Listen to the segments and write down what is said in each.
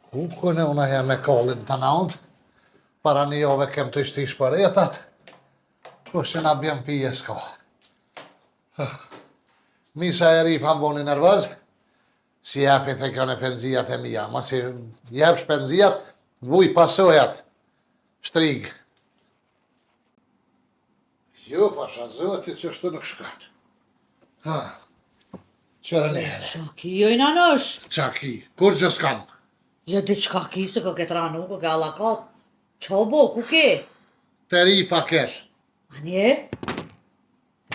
Ku këne una jam me kollin të naund, para një jove kem të ishtish për jetat, po që na bjem pije s'ka. Misa e rif amboni nervëz, si japit e kjo në penzijat e mija, ma si jepsh penzijat, vuj pasojat, shtrig. Jo, pasha, zëti që shtë nuk shkat. Qërë njëherë. Qaki jojnë anësh? Qaki, kur që s'kam? Ja dy qka ki se kë këtë ranu, kë ke allakat. Qa bo, ku ke? Të rifa kesh. Anje?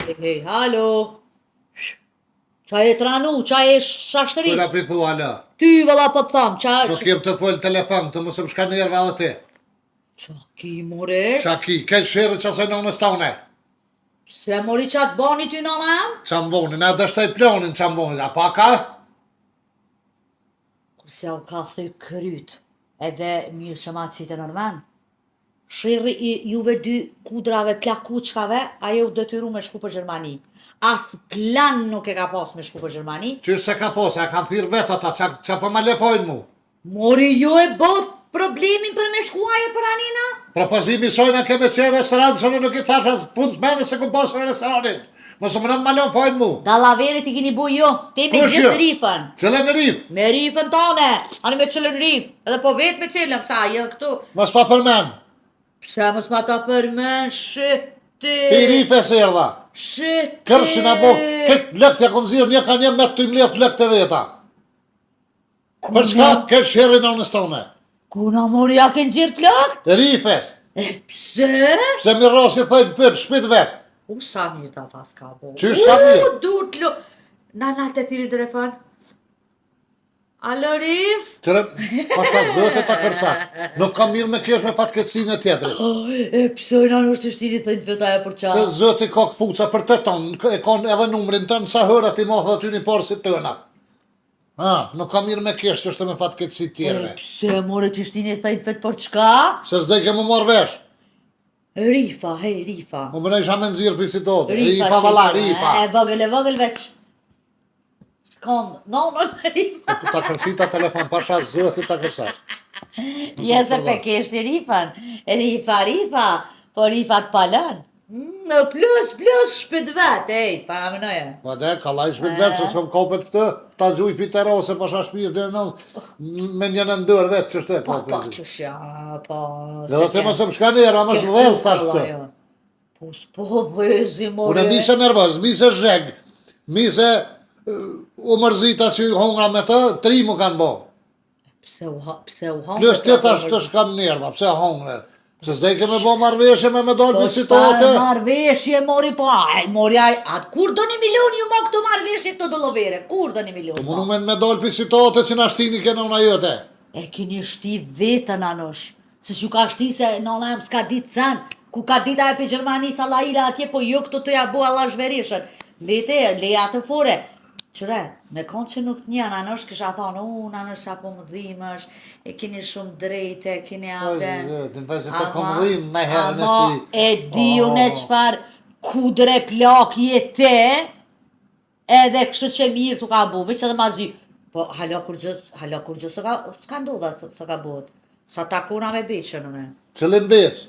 Hej, halo? Qa e të ranu, qa e shashtëri? Kura pitu ala. Ty vëlla po të thamë, qa... Nuk jem të folë telefon, të mësëm shka njerë vallë ti. Qaki, more? Qaki, ke shirë që se në stone. Se mori qatë bani ty në lem? Qamboni, na dështaj plonin qamboni, a pa ka? Kurse u ka thëj kryt, edhe mirë që ma qitë nërmen. Shirri i juve dy kudrave, plakuçkave, ajo u detyru me shku për Gjermani. As plan nuk e ka pas me shku për Gjermani. Qyrë se ka posa, e kanë thirë vetë ata, që për ma lepojnë mu. Mori ju e bot problemin për me shkuaje për anina? Propozimi sojna keme që restorant, së në nuk i thasha punë të mene se ku posë në restorantin. Mësë më në më lepojnë mu. Dallaverit i kini bu jo, te me Kush gjithë jo? rifën. Cëllën në rif? Me rifën tane, ani me cëllën rif, edhe po vetë me cëllën, pësa jo këtu. Mas pa përmen. Pse mës ma ta përmen, shëti. Pi rif e serva. Shëti. Kërshin a bo, këtë lëkt ja kom zirë, një ka një me të im letë lëkt e veta. Për shka, këtë shirë në stone. Kuna mori ja kënë gjirë flakt? Rifes. Pse? Se mi rosi thëjnë fërë, shpit vetë. U sa mirë ta pas ka bo. Qysh sa mirë? Dur t'lo... Na të tiri telefon. Alo Rif? Tërë, pashta zëtë ta kërsa. Nuk kam mirë me kesh me fatketsinë e tjetëri. E pësojnë anë është të shtiri thëjnë të vetaja për qa. Se zëti ka këpuca për të tonë, e konë edhe numrin tënë, sa hërët i mohë dhe ty një porë si tëna. Nuk kam mirë me kesh që është me fatketsi tjerëve. E pse more të shtiri thëjnë të vetë për çka? Se s'dej ke më morë vesh. Rifa, hej, Rifa. Më bënej isha me nëzirë për si tote. Rifa vala, Rifa. E vogël veç. Këndë, nonën Rifa. Ta kërsita telefon, pasha zëti ta kërsash. Jese pe keshti Rifan. Rifa, po Rifa të palën. Në plus, shpit vetë, ej, para mënoje. Ma dhe, kalaj shpit vetë, se s'pëm kopet këtë, ta gjuj pitero, se pasha shpirë dhe në me një në ndër vetë, që shte. Pa, qëshja, pa... Dhe dhe te më se më shka njerë, a më shvëz tash këtë. Po s'po vëzi, more. Unë mi se nervëz, mi se zheg, mi se u mërzita që hongra me të, tri mu kanë bo. Pse u hongra? Plus të tash të shkam njerë, pse hongre. Se s'dej ke me bo marveshje me me dojnë me situatë. Po marveshje, mori, po, mori, kur do 1 milion ju mo këtu marveshje këto dëllovere? Kur do 1 milion? Po më me dojnë për situatë që na shtini kena una jote. E kini shti vetën anosh, se që ka shti se nëna em s'ka ditë sen, ku ka ditë aje për Gjermani sa la ila atje, po jo këto të ja bu Allah zhverishët. Leja të fore. Qëre, me konë që nuk të njën, anosh kësha thonë, anosh apo më dhimësh, e kini shumë drejte, kini apen. Të në të kom rrim me herën e ti. E di unë e qëfar kudre plak jetë, edhe kështë që mirë të ka bu, veç edhe ma zi, po hala kur gjë s'ka ndodha së ka bot, sa takuna me beqën une. Qëllin beq?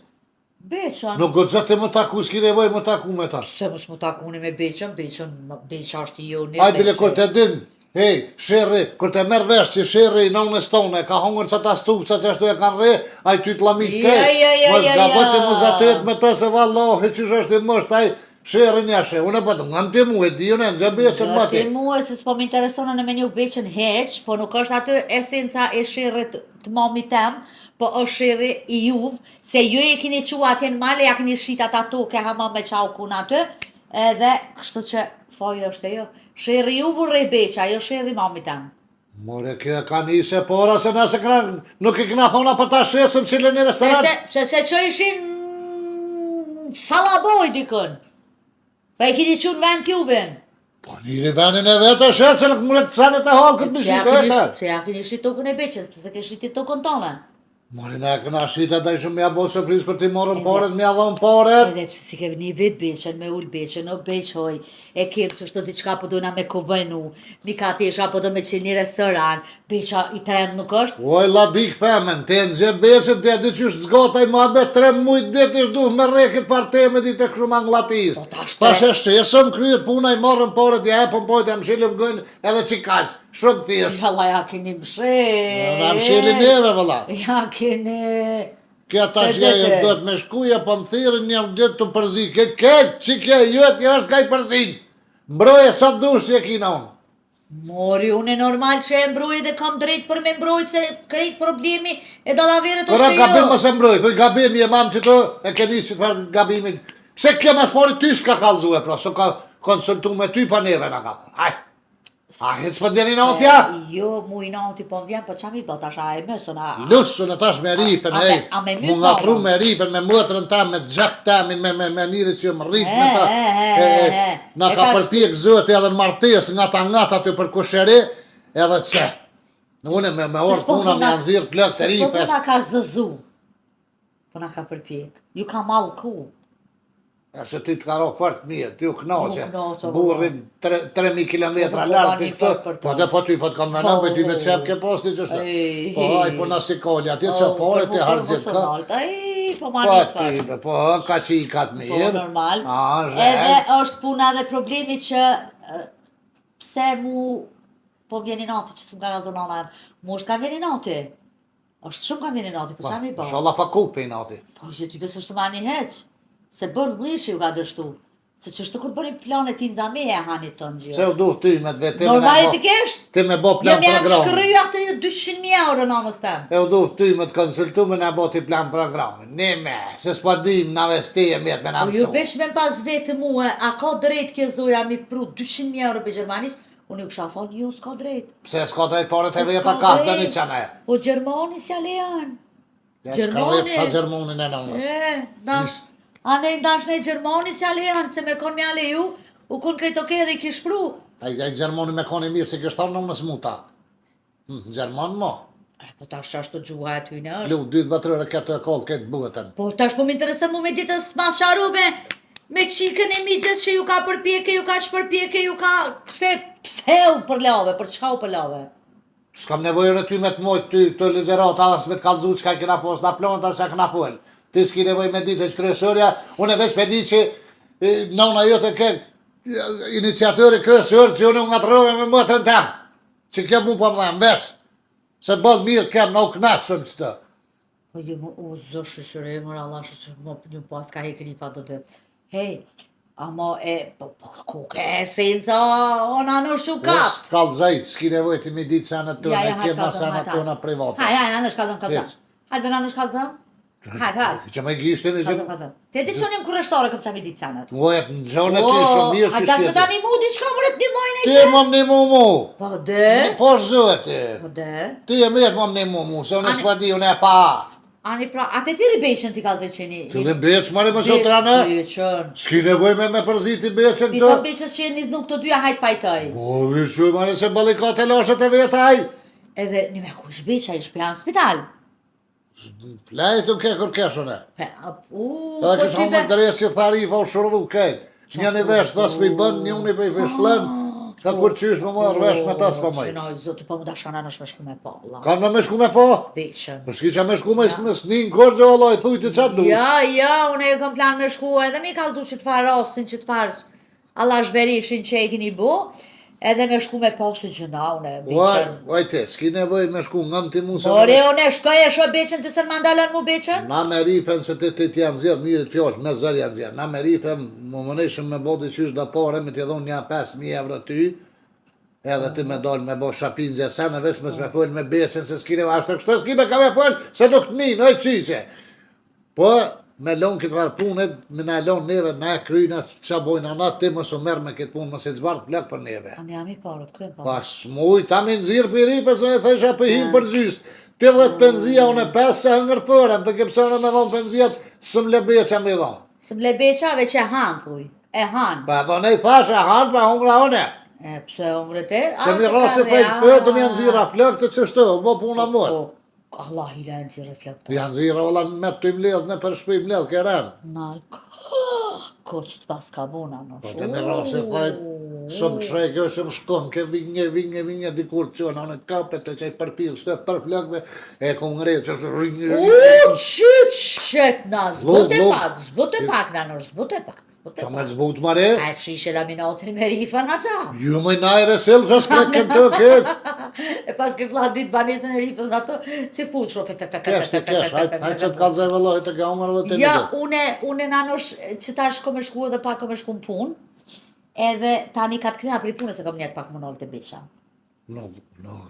Beqën. Nuk gëtë të më taku, s'ki nevoj më taku me ta. Se mës më takuni me beqën është i jo një. Aj bile kur të din, hej, shirri, kur të merë vesh që shirri në në stone, ka hongër që ta stupca që ashtu e kanë re, aj ty të lamit te. Mës gabët e më zatet me të se vallohi që është i mësht, aj shirri njëshe. Unë e pëtë, nga në të mu e di, unë e në gjë beqën më ti. Të mu e se s'po më interesonë në me një beqën heq, po nuk është aty esenca e shirrit të mami tem, po është shirri i juvë, se ju e kini qua atje në male, ja kini shita ta toke hama me qau kuna aty, edhe kështu që fojë është e jo. Shirri juvë rej beqa, jo shirri mami tem. More, kjo ka njëse pora, se nëse nuk i këna thona për ta shesëm qile një restorant. Se që ishin salaboj dikën, pa e kini qunë vend t'juvin. Po njëri venin e vetë e shetë, se nuk më të sanet e halë këtë bishit e të. Se ja kini shit tokën e beqës, pëse ke shiti tokën tonë. Mori ne këna shita da ishëm mja bo surprizë për ti morën paret, mja dhon paret. Edhe pse si ke një vit beqen, me ull beqen, o beq hoj, e kem që shto diçka po dojna me kovenu, mi ka tesha po do me qenë një restoran, beqa i trend nuk është? Oj, la dik femen, te në gjë beqen, te di qysh zgotaj ma be 3 mujt dit ish duh me rekit parteme dit e këshu manglatis. Tash e shesëm kryet puna i morën paret, ja e pëmpojt, ja mshilim gëjnë edhe qikaq, shumë thjesht. Jalla, ja keni mshe. Na mshili neve, vëlla. Ja keni... Kja tash jajë do të me shkuja, po më thirën një ditë të përzi. Që kja jëtë, ja është kaj përzin. Mbroje sa dush që e kina unë. Mori, unë e normal që e mbroj dhe kam drejt për me mbrojt se krejt problemi e dalaverët është Kora jo. gabim më se mbroj, të gabim je mamë që të e ke njësit farë gabimit. Pse kjo mas pori ty s'ka kalzue, pra, so ka konsultu me ty pa neve në kapë. Haj, a hec për djeni natja? Jo, mu i nati po më vjen, po qa mi do tash a e mësën a... Lusën e tash me ripen, ej. A me mytë Mu nga pru me ripen, me mëtërën ta, me gjak tamin, me njëri që më rrit me ta. Na ka përpjek zëti edhe në martes, nga ta ty për kusheri, edhe që. Në une me orë puna me anëzirë plëk të ripes. Po na ka zëzu, po na ka përpjek, ju ka malku. E se ty të karo fort mirë, ty u knoqe, knoqe, burrin 3000 kilometra lartë të këtë, po dhe po ty po të kam nëna, po ty me qep ke posti që shtë. Po haj, po nësi kolli, atje që pare të hargjit ka. Po marrë një Po ty, po ka që i katë mirë. Po normal. Edhe Edhe është puna dhe problemi që pse mu po vjeni nati që s'm ka nga nana em, mu është ka vjeni nati. është shumë ka vjeni nati, po qa mi ba? Shala pa kupe i nati. Po që ty besë është të mani heq. Se bërë mlishi ju ka dështu. Se që shtë kur bërim planet i nëzame e hanit të në gjë. Se u duh ty me të vetë. Normalitikisht? Ti me bo plan program. Jam janë shkryja të 200.000 euro në anës tem. E u duh ty me të konsultu me në bo ti plan programin. Ne me, se s'pa dim në vesti e mjetë me në Po ju vesh me pas vetë muhe, a ka drejt kjo zoja mi pru 200.000 euro për Gjermanis, unë ju kësha thonë, jo, s'ka drejt. Pse s'ka drejt pare të veta ka, të një qene. Po Gjermani s'ja lejan. S'ka lepsha Gjermanin e nëmës. A ne ndash në Gjermani s'ja lejan, se me kon me ale ju, u kon krejt oke dhe i kish pru. A i Gjermani me koni mirë se kështë tonë nëmës muta. Gjerman mo. Po tash që ashtu gjuha e ty në është. Lu, 2 batërëre këtë e kollë, këtë bëtën. Po tash po m'interesë mu me ditës mas sharuve, me qikën e midjet që ju ka përpjeke, ju ka shpërpjeke, ju ka... Pse u përlave, për çka u përlave? S'kam nevojën e ty me të mojtë ty të legjerata, as me të kalzu që ka kina pos, na plonët as e këna pull. Ti s'ki nevoj me ditë që kryesërja, unë e veç me di që nëna jote ke iniciatori kryesër që unë nga të rove me mëtën tem, që kjo mu po më dhem veç, se bëllë mirë kem në u knatë shumë që të. Po ju më u zë shëshëre, mërë Allah shëshë më një pas ka hekë një fatë të të. Hej, amo e, ku ke esenca, ona në shukat. Së t'kallë zaj, s'ki nevoj ti mi ditë sana të në kjem në sana tona private. Hajde, në shkallëzëm. Hajde, në shkallëzëm. Hajde. Që me gjishtë në që... Te di që unë jem kërështore këm qa mi ditë sanët. Mujet në gjonë e ty shumë mirë që shkjetë. Hajde, me ta një mu, diçka mërët një mojnë e Ti e më një mu. Po dhe? Po zëhet ti. Po dhe? Ti e mirë më një mu, se unë e s'pa di, unë e pa aftë. Ani pra, atë ti ribeqën ti ka zë qeni? Cëllin beqë mare më sotranë? Beqën. S'ki nevoj me përziti beqën Mi të? të beqës që jeni nuk të dyja hajt pajtoj. Po, vishë mare se balikat e lashet e vetaj. Edhe, një me kush beqa i shpja në spital? Lejtë në ke kërkeshën e. Edhe kështë po hamë në dresi tharifa u shurlu kejtë. Një një vesh thas për i bën, një unë i për i fishlën. Ka kur qysh më marrë vesh me tas për mëj. Qenoj, zotë, po më da shkana nësh me shku me po. Kanë me shku me po? Beqën. Për s'ki që me shku me s'nin kërgjë vallaj, thuj të qatë du. Ja, unë e kam plan me shku edhe mi kalzu që të farë rosin, që të farë Allah shverishin që e kini bu. Edhe me shku me pasu gjëna, une beqën. Vajte, s'ki nevoj me shku ngëm ti mu se... More, une shkoj e shoj beqën të sën mandalën mu beqën? Na me rifen se ti janë zjedh mirë të fjallë, me zërë janë zjedh. Na me rifen, më mëneshëm me bodi qysh da pare, me t'i dhon një 5.000 euro ty, edhe ti me dollë me bo shapin gjesen, e vesë me folë me besin, se s'ki nevoj, ashtë të kështë s'ki me ka me folë, se nuk të një, oj qiqe. Po, me lonë këtë varë punët, me në lonë neve, ne kryna që bojnë anat, ti mësë merë me këtë punë, mësë i zbartë plek për neve. A ne jam i parët, kërën parët? Pas muj, ta me nëzirë për i ripe, se e thesha për him për gjystë. Ti dhe të penzia, unë e 5 se hëngër përën, të këpësone me dhonë penzijat, së më lebeqa me dhonë. Së më lebeqa, veç e hanë, thuj. E hanë. Pa do ne i thash e hanë, pa hungra une. E, pëse hungrët e? Se mi rrasi të i pëtë një nëzira flëk të qështu, bo puna mërë. Allah i lenë që reflektor. Janë zira valla me të mledh, në për shpëj mledh kërën. Nalë, koç të pas ka bona në Po të me rase thajt, shumë shrej kjo që më shkon, ke vinje dikur që në në kapet e që i përpil, shtë për flakve, e ku ngrej që që Qyt na, zbut e pak në nërë, zbut e pak. që me zbut mare? A e fshishe laminatin me rifa në qa. Ju më najre sel që s'preken të keq. E pas ke flat dit banesën e rifës në ato, si fut shro, Kesh, hajtë që të kalzaj vëllohit të ga umar dhe të ja, une nanosh që tash kom e shku edhe pak kom e shku në pun, edhe tani ka të këna pri punës e kom njetë pak më nëllë të bicha. No,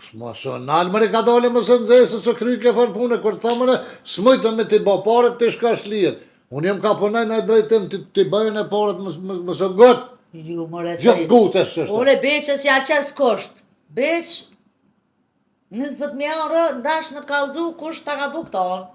shma shë nalë mëri ka dole më së nëzese që kry ke farë punë, kur të mëre smëjtë me t'i bo paret të shka shlijet. Unë jem ka punaj në drejtim t'i bëjnë e paret më së gëtë. Ju më resë. Gjithë gute së shtë. Ure beqës ja qes kosht. Beq, 20.000 euro, ndash me t'kallzu, kush t'a ka bukton.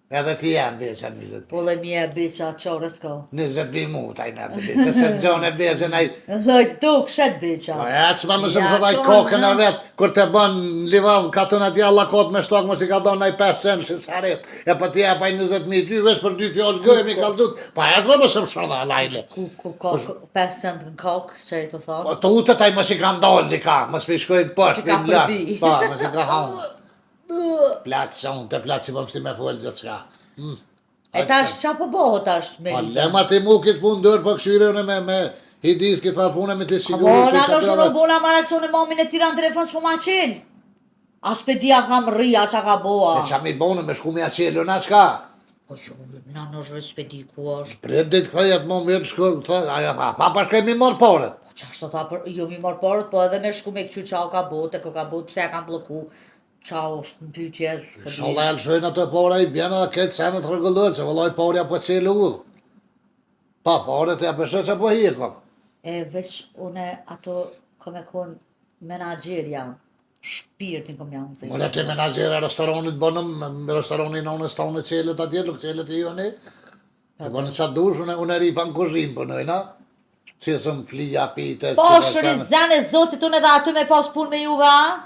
Edhe ti jam beqa 20. Po le mje beqa qore s'ko. 20 mutaj në beqa, se në gjone beqën aj... Loj tu këshet beqa. Po ja, që ma më shumë shëtaj kokën e vetë, kur të bën lival, ka të në tja lakot me shtokë, më si ka donë aj 5 cent shisaret, e për tja pa 20.000 ty, vesh për 2 fjallë gëjë mi kalzut, pa e të më shumë shëta lajle. Ku 5 cent në kokë, që i të thonë? Po të utët aj më si ka ndolë dika, më s'pi shkojnë poshtë, Që ka përbi. pa, më si ka hangë. Platë se unë të platë që po më shti me folë gjithë shka. E tash qa po boho tash me Po rifën? lema ti mu kitë punë dërë, po këshyre unë me hidis kitë farë punë me të Po sigurit. na do shumë bona marakson e momin e tira në telefon s'po ma qenë. As pe dia kam rria qa ka boa. E qa mi bonë me shku me aqelu, na shka? Po jo, na në respedi ku është. Pret ditë këtëjet më më të shku, pa shkaj mi morë porët. Po qa shto tha për, jo mi morë porët, po edhe me shku me këqy qa o ka bote, ko ka bote, pse e kam bloku. Qa është në pytje. Sholla e lëshojnë ato pora i bjena dhe këtë senet regulluat, se vëlloj porja po qelë ullë. Pa porët e përshë që po hikom. E veç une ato kom e kon menager jam. Shpirtin kom jam zë. Mële ti menagere restoranit bënëm, restoranin onës tonë qelet atje, luk qelet i joni. Të bënë qatë dush, unë e rifa në kuzhinë bënojna. Qesëm flija, pite, Po shërizane zotit unë edhe aty me pas pun me juve, a?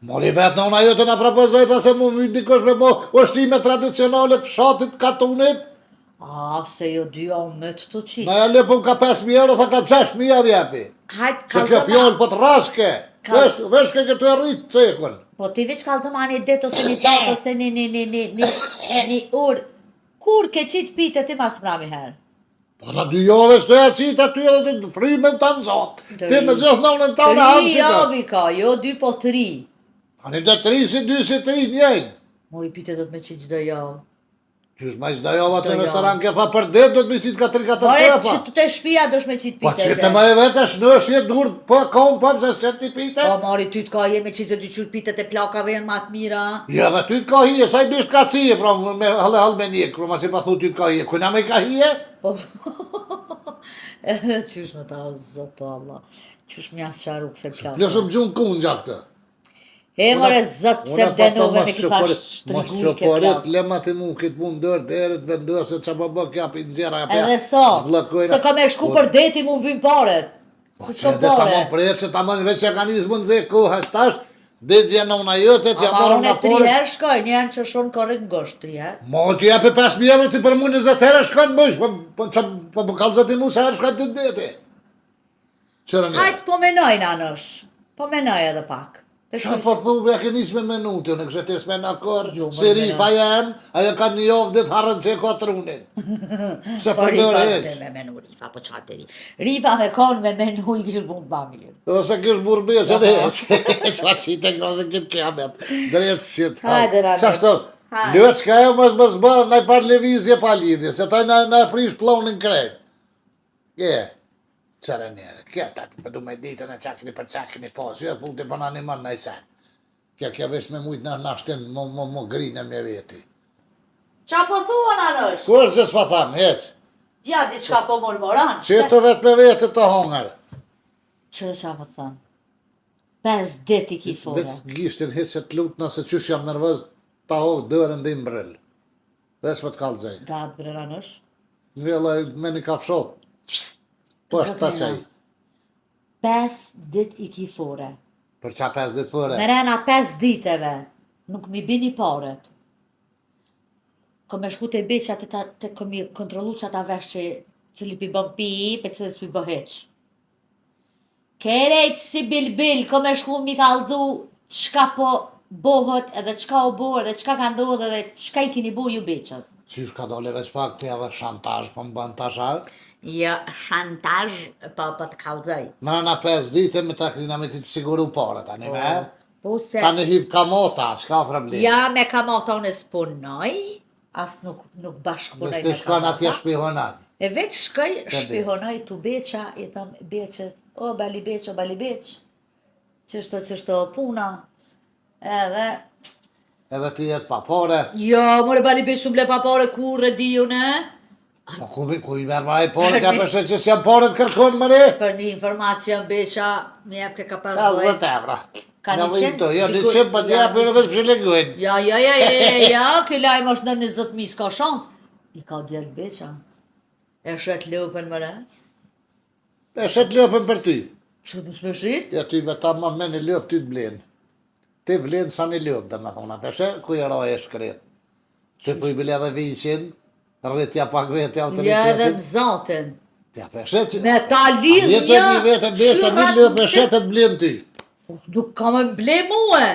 Mori vetë në una jote në propozojta se mu më dikosh me bo ushqime tradicionale të fshatit katunit. A, se jo dy o më të qitë. Na ja lepëm ka 5.000 euro, tha ka 6.000 javë jepi. Hajt Se kjo pjollë po të rashke. Veshke këtu e rritë cekun. Po ti veç kalzëma një det ose një tak ose një ur. Kur ke qitë pite ti mas mrami herë? Po në 2 jove së të e qitë aty edhe të frimen të nëzot. Ti me gjithë nënën të në hanë 3 javi ka, jo 2 po 3. Ani dhe 3 si 2 si 3 njëjnë. Mori pite do të me qitë gjdo javë. Qysh ma qda jova të restoran ke pa për det, do të me qitë ka 3-4 More, tepa. që të të shpia do shme qitë Po pite. që të ma e vetë është në është jetë dur, po kom pëm se se ti pite. Po mori ty të ka je me qitë se dy qurë pitet e plakave janë matë mira. Ja, dhe ty të ka hije, saj dysh ka cije, pra me halë me njekë, pra ma si pa thu ty të ka hije. Kuna me ka hije? Po, qysh me ta zoto Allah. Qysh me jasë qaru këse plakave. Plesëm gjunë kunë gja këtë. E more zot pse denove me këtë fash Mos shtrëgulli që ke porit, plak. lema ti mu këtë punë dërë, dherët vendose që pa bë kja për nxera e Edhe so, se ka me shku për deti mu vim paret. Po Se që s'ka edhe ta pare. mon prejtë që ta mon veç që ka njësë më nëzhe koha qëtash, dhe vjen në una jote, t'ja Ama morën unë në 3 porit. herë shkoj, një herë që shonë korrekt ngosht 3 herë. Mo t'ju jepi 5.000 euro ti për mu 20 herë shkojnë mësh, po më kalzët i mu se herë shkojnë të deti. Qërë një? Hajt po menoj nanosh, po menoj edhe pak. Qa po thuve, ja ke njës me menuti, unë kështë tes me në akor, Jo, më se rifa jem, ajo ka një javë dhe të harën që e ka trunin. Se Po për rifa dërë është heq. me menu, rifa po qatë ri. Rifa me konë me menu i kishë bund ba mirë. Dhe se kështë burbe që dhe heq. Qa qite nga se këtë kiamet. Drejtë shqit. Hajde, Rame. Qashto, Hajde. lëtë shka e mos bë, na i par levizje pa lidhje, se taj na e prish plonin krejt. Qërë njere, kjeta të përdu me ditën e qakni për qakni pas, jo punë të përna një manë në i sen. Kja vesh me mujtë në nashtin, mo grinë me veti. Qa po thua nanosh? Kur që s'pa thamë, heq? Ja, diçka po murmuran. Që të vetë me vetë të hongër. Që qa po thënë? 5 dit i ki fore. Dhe gishtin hitë që të lutë nëse qysh jam nervëz, ta hovë dërën dhe i mbrëll. Dhe s'po të kalëzaj. Gatë bre nanosh? Vjela me një kafshot. Po është ta qaj. 5 dit i ki fore. Për qa 5 ditë fore. Merena 5 diteve. nuk mi bini paret. Kom me shku të beqa të kom i kontrolu që ata vesh që cili pi bën pi, pe cilës pi bëheq. Kerejt si bil, kom me shku mi kalzu çka po bohët edhe çka u bo edhe çka ka ndodhë edhe çka i kini bo ju beqës. Qysh ka dole veç pak të edhe shantazh, po më bën tasha? Jo, shantazh, po të kalzoj. Mrena 5 dite me ta krina me ti të siguru pare tani, me? Po se... Tani hip kamota, s'ka problem. Ja, me kamata unë s'punoj, as nuk bashkëpunoj me kamata. Vështë shkon atje shpihonat. E veç shkoj, shpihonoj të beqa, i thëm beqës, o bali beq, qështo puna, edhe... Edhe ti jetë pa pare. Jo, more bali beq su mble pa pare kur e di unë, Po ku i merë maraj pare, ka përse që si janë pare të kërkon më ne? Për një informacion beqa, një jep ke ka pas 50 evra. Ka 100? Ja, 100 për një apë në veç për legojnë. Ja, këj lajmë është në 20.000 s'ka shantë. I ka djellë beqa. E shet lopën më re? E shet lopën për ty. Që të s'me shit? Ja, ty me ta më me një lopë, ty të blenë. Ti blenë sa një lopë, dhe me thona. Peshe, ku i roj e shkret. Që ku i bile dhe vicin, rritja pak vetë ja autoritetin. Ja, edhe më zatën. Ja, peshe që... Me ta lidhja... Jetët një vetë e besa, një lopë e shetet blenë ty. Nuk kam e ble muë.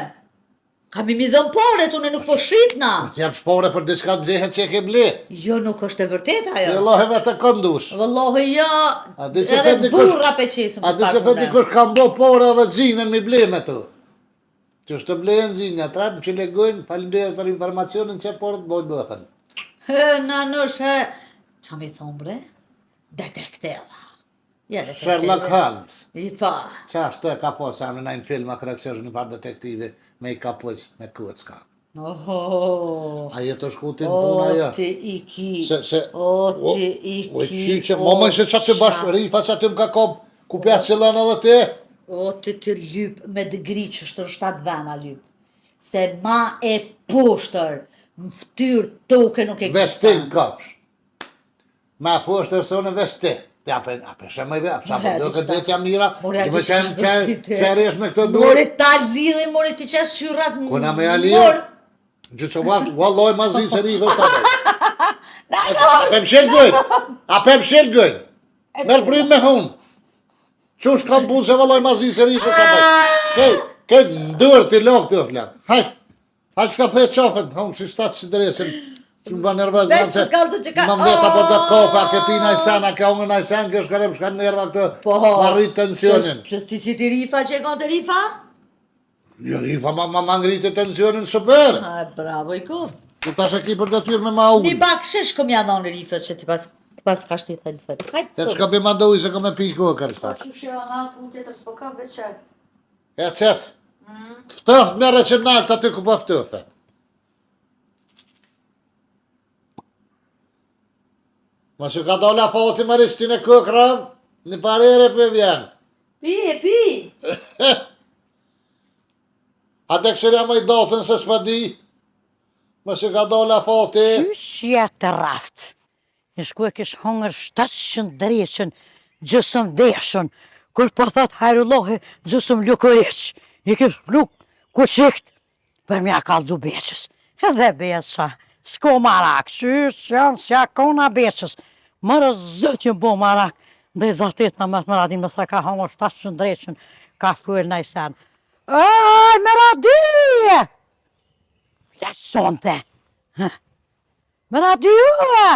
Kam i mi dhëm paret, unë nuk po shritna. Ti jam shpore për diska të zehet që e ke ble. Jo, nuk është e vërtet ajo. Vëllohi me të këndush. Vëllohi ja, edhe burra pe qesëm. A di që të dikush kam bo pore edhe zinën mi ble me të. Që është të blenë zinja, trapë që legojnë, falimderit për informacionin që pore të bojnë bëthën. Nanush, qa mi thonë bre? Detekteva. Sherlock Holmes. I pa. Qa është e ka po sa në najnë film a kërëksesh një par detektivi me i ka poq me kucka. A jetë është kutin puna jo? O ti i ki. O ti i ki. Mama ishe që aty bashkë rifa që aty më ka kom ku pja qëllën edhe ti? O ti të lyp me dëgri që është në 7 vena lyp. Se ma e poshtër më ftyrë toke nuk e Vestin kapsh. Ma poshtër se unë vestin. Ja, ape shemë i vepë, sa do këtë detja mira, që me qenë resh me këtë dur. Mori ta lidhi, mori ti qesë qyrat në Kuna me ja lidhë, gjë që valloj ma zi se rifës të dhe. Ape më shelë gëjnë, merë prim me hunë. Qush kam punë se valloj ma zi se rifës të dhe. Këtë ndërë t'i lokë të flakë. Hajtë s'ka thejtë qafën, hunë që shtatë si dresin. Që më ba nervëz, më mbeta po të kofe, a ke pi najsen, a ke ongë najsen, kjo shkarem shka nerva këtë, ma rritë tensionin. Që ti si ti rifa që e ka të rifa? Jo, rifa ma ngritë tensionin super. Bravo i kur. Ku ta shë ki për të tyrë me ma unë. Një bak shesh kom ja dhonë rifët që ti pas ka shti të lëfët. E qka bi ma dojë se kom e pi kohë kërështat. Që shë nga unë tjetër s'po ka veqe. E qëtës, të ftëft mere që nalë të aty ku po ftëfet. Ma që ka dolla foti më ristin e këkram, një parere për vjen. Pi. A të këshërja më i dotën se s'pa di, ma që ka dolla foti. Qysh jetë raftë? Në shku e kish hongër 700 dreqën, gjësëm deshën, kur po thot hajrullohi, gjësëm lukëriq. I kish luk, ku qikt, për mja kalëgju beqës. Edhe beqa, s'ko marak, qysh janë s'ja kona beqës. Mërë zëtjën bo marak, dhe i zatit në mëtë mëradin, mësa ka hongër 700 dreqën, ka fuel në i sen. Oj, mëradije! Lesonte. Mëradije!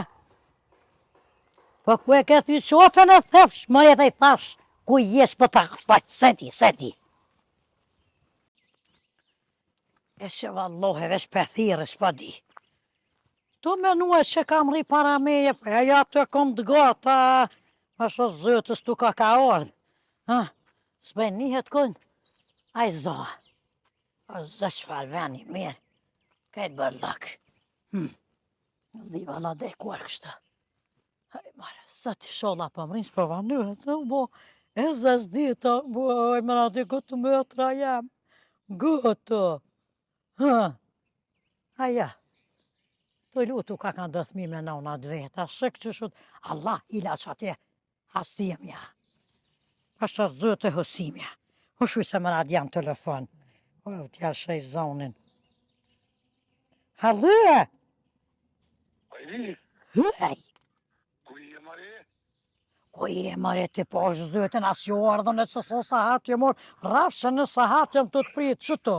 Po ku e këtë i qofën e thefsh, mërë edhe i thash, ku jesh për ta spaq, seti. E që vallohe vesh për thire, s'pa di. Tu menua që kam ri para meje, e ja të kom të gata, ma sho zëtës tu ka ordë. S'bej njëhet kënë, a i zoha. O zë qëfar veni, mirë, kajtë bërlak. Zdi vala dhe kuar kështë. Haj, mare, sa ti sholla për mërin, s'po vanyrët, bo, e zës dita, bo, e mëra dhe gëtë më tra jam, gëtë. Aja. Të lutu ka kanë dëthmi me nonat veta, shëk që shut, Allah ila që atje hastimja. Ashtë është dhëtë e hësimja. U shuj se më radjan telefon. O, t'ja shej zonin. Halë! Ajdi, Hyj! ku i e mare? Ku je mare ti po është zëtën as jo ardhën e që sa sahat jo morë rafshë në sahat jam të pritë që të?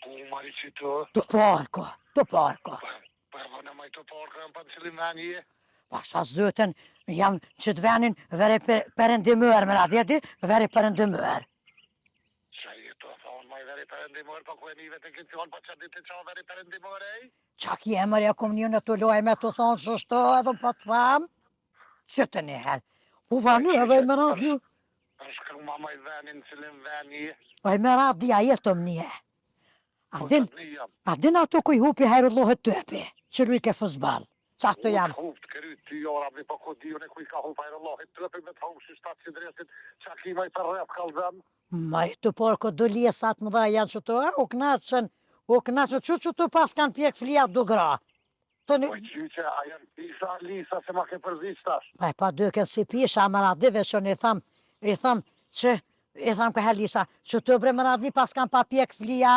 Ku mari që të? Të parko. Përvo në maj të parko jam pa në cilin veni e? Pasha zëtën jam që të venin veri përëndimër, më radhje di, veri përëndimër. Qa i të thonë maj veri përëndimër, pa ku e nive të këtë qonë, pa që ditë qa veri përëndimër e? Qak je mërja kom një në të loj me të thonë që shto edhe pa të thamë, që të njëherë. U vanu edhe i më radhju. është kënë ma maj veni në cilin veni e? O i më radhja jetëm një. Po A të jam. din ato kuj hupi hajrullohet tëpi, që rujke fëzbal. Qa të jam? Hup të këry të jora, mi po ku di unë e kuj ka hup ajrëllohit të me të hup shi 700 dresit, qa ki maj për rrët kalzëm? Mari të parko do liesat më dha janë që të, u knaqën që të pas kanë pjek flia do gra. Tëni, Po qyqe, a janë pisa lisa se ma ke përzi qëtash? pa dëken si pisha më radive që në i tham ka helisa, që të bre më radi pas kanë pa pjek flia,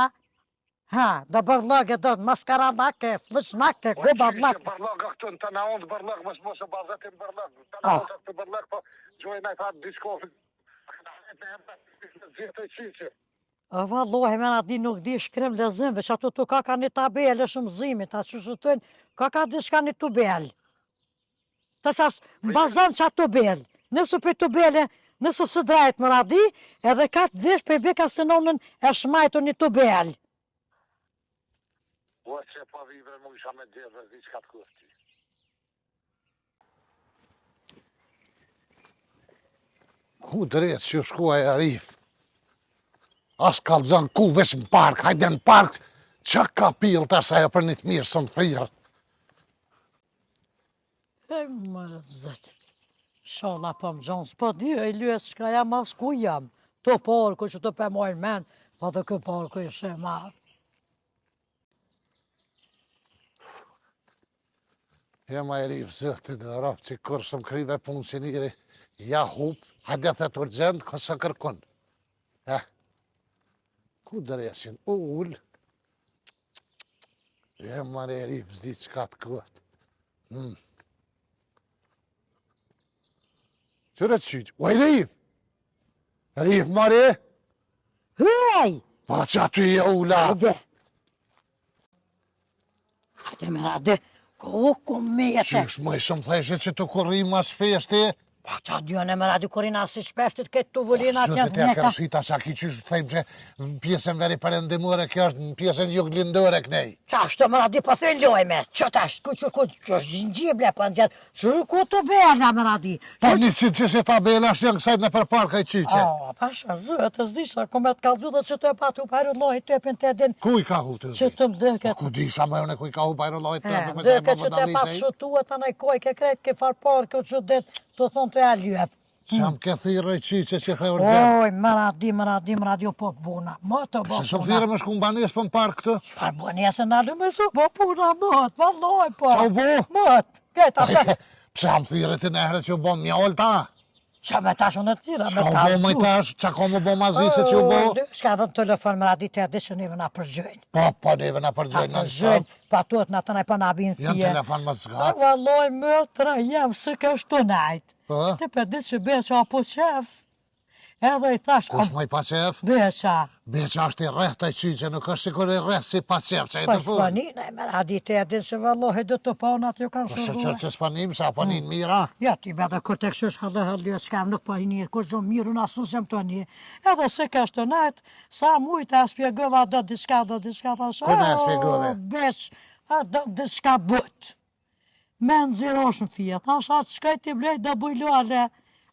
ha, do bërlëge, do maskaradake, flëshnake, Po qyqe, gobadlake. bërlëga këtu në të na ondë bërlëg, mësë mosë bazetin bërlëg, të na ondë të bërlëg, po gjojnë e tha diskofi, gjithë qyqe. O vallohi me radi nuk di shkrim lezimve, që ato të ka një tabele shumë zimit, a që shëtojnë, ka di shka një tubel. Të qas, në bazan që ato tubel, nësë për tubele, nësë së drejt më radi, edhe ka të vish për beka se nonën e shmajtu një tubel. Po që pa vivre mu isha me djeve, zi qka të kufti. Ku drejtë që shkuaj Arif? As kalzën ku vesh në park, hajde në park, që ka pilë të asaja për një të mirë së në thirë? E më zëtë, shola po më gjonë, s'po di e lyes shka jam as ku jam, të parku që të pe mojnë men, po dhe kë parku ishe marë. Jema Arif, zëtit në rafë që kërë së më krive punë si njëri, ja hup, hajde të të urgjend, kësë kërkun. Ku dresin, ull. Jema Arif, zdi qka të këtë. Qërë të qyqë? O, Arif! Arif, mare? Hyj! Pa që aty e ula. Hajde! Hajde me rade, ku mete. Qysh, më i shumë thejshe që të kurri ma shpeshti? Pa qa djone me radi kurina si shpeshtit këtë të vullinat janë Zëtët e neka. kërshita që ki qysh thejmë që në pjesën veri përëndimore, kjo është në pjesën juglindore kënej. Qa është me radi po thënë lojme, që tash, ku që është gjingjible për ndjerë, që ku të bela me radi. Po një që si tabela është janë kësajt në përparka i qyqe. A, pasha zëtë, s'disha, ku me të kalzu dhe që të e patu pajru lojit të epin të edin, Ku i ka hu të që zi? të mdëket. Ku disha me une ku i ka hu bajro lojt të me qaj Dëket më që të e patë vëndalicej? shutuat anaj koj, ke krejt, ke farpar, kjo që det, të thonë të e aljep. Që jam ke thirë i qyqe që the urgent. Oj, më radi, o po të buna, më të bo Se shumë puna. thire me shku në banes për në park të? Qfar bunese në alu me su, bo puna mët, valloj po. Qa u bo? Mët, këta të, Pse am thire të nehre që u bo mjoll ta? qa me tash unë të tira, me Qa u bo më i tash? Qa ka më bo mazi se që u bo? Shka dhe në telefon më radi të edhe që neve nga përgjojnë. Po, neve nga përgjojnë në Përgjojnë, shëp. pa tuat në të nej pa nabin Janë thje. telefon më të zgat. Valloj më të rajem, së ka shtu najtë. Po? Ti për ditë që beqa apo qef, edhe i thash, Kush më i pa qef? beqa. Beqa është i rrehta i qyqe, nuk është sikur i rreth si pa qef që e Po të fund. s'pani, nej me radi të edhe që vallohi dhe të ponat ju kanë Po shë shurua. qërë që s'panim, sa panin mira. Ja, ti vete kur të këshush halë s'kam nuk po i njërë, kur gjumë miru në asu që më të një. Edhe se ka shtë najtë, sa mujtë e spjegova do diska, thash, Kur na e spjegove? Beq, do diska but. Me nëzirosh në fije, thash, atë shkaj ti blej, do bujlole.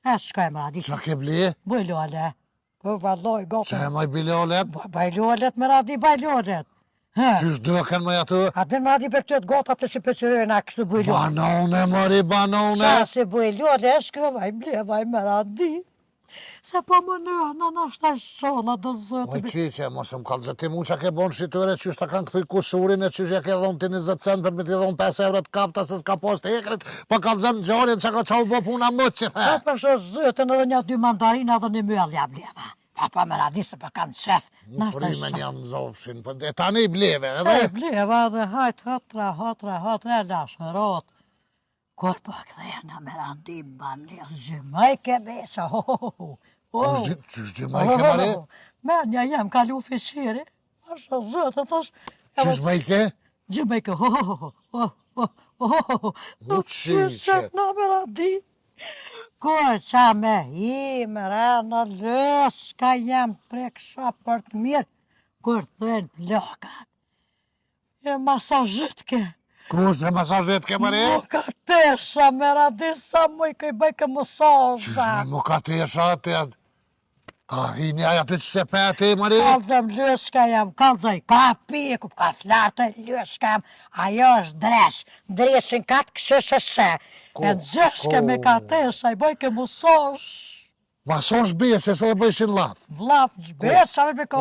E shkaj më radi, Qa ke bli? bujlole. Po valloj, Qa e gopën, maj bilolet? bajlolet më radi, bajlolet. Hë, Qysh dëken më atë? a din më radi për këtë gotat të që pëqërën a kështu bujlole. Banone, mori, banone. Sa se bujlole, e shkëvaj, blevaj më radi. Se po më në nashta shola do Oj zëtë. qyqe, mos më kalë ti mu që ke bon shqytyre qysh ta kanë këthuj kusurin e qysh ja ke dhonë ti 20 cent për me ti dhonë 5 euro të kapta se s'ka post hekrit, po kalë zënë gjorin që ka qa u bo puna më që Po the. për shë zëtën edhe një 2 mandarina edhe një mëllja bleva. Pa me radi se pa kam qef. Primen janë zofshin, po e tani i bleve, E edhe? bleva dhe hajt hëtra, lashërot. Kur po këthejna me randi banes, gjymajke beqa, Qysh gjymajke, mare? Menja jem kalu fiqiri, ashtë zëtë, thash. Qysh majke? Gjymajke, do të qyshe. qyshet na me randi. Kur qa me hi, me rana lës, ka jem prek për të mirë, kur thënë blokat. E masazhitke. Kush e masazhet ke, mare? Muka tesha, me radi sa muj këj bëjke Qysh masazha. me muka tesha atë? Ka hini aja të që se pete, mare? Kalzëm lëshka jam, kalzoj, ka piku, ka flatë lëshka jam, ajo është dreshin ka të këshëshëshe. E gjeshke me ka tesha, i bëjke masazh. Masosh bese, se dhe bëjshin laf. Vlaf gjbet, qa me ka,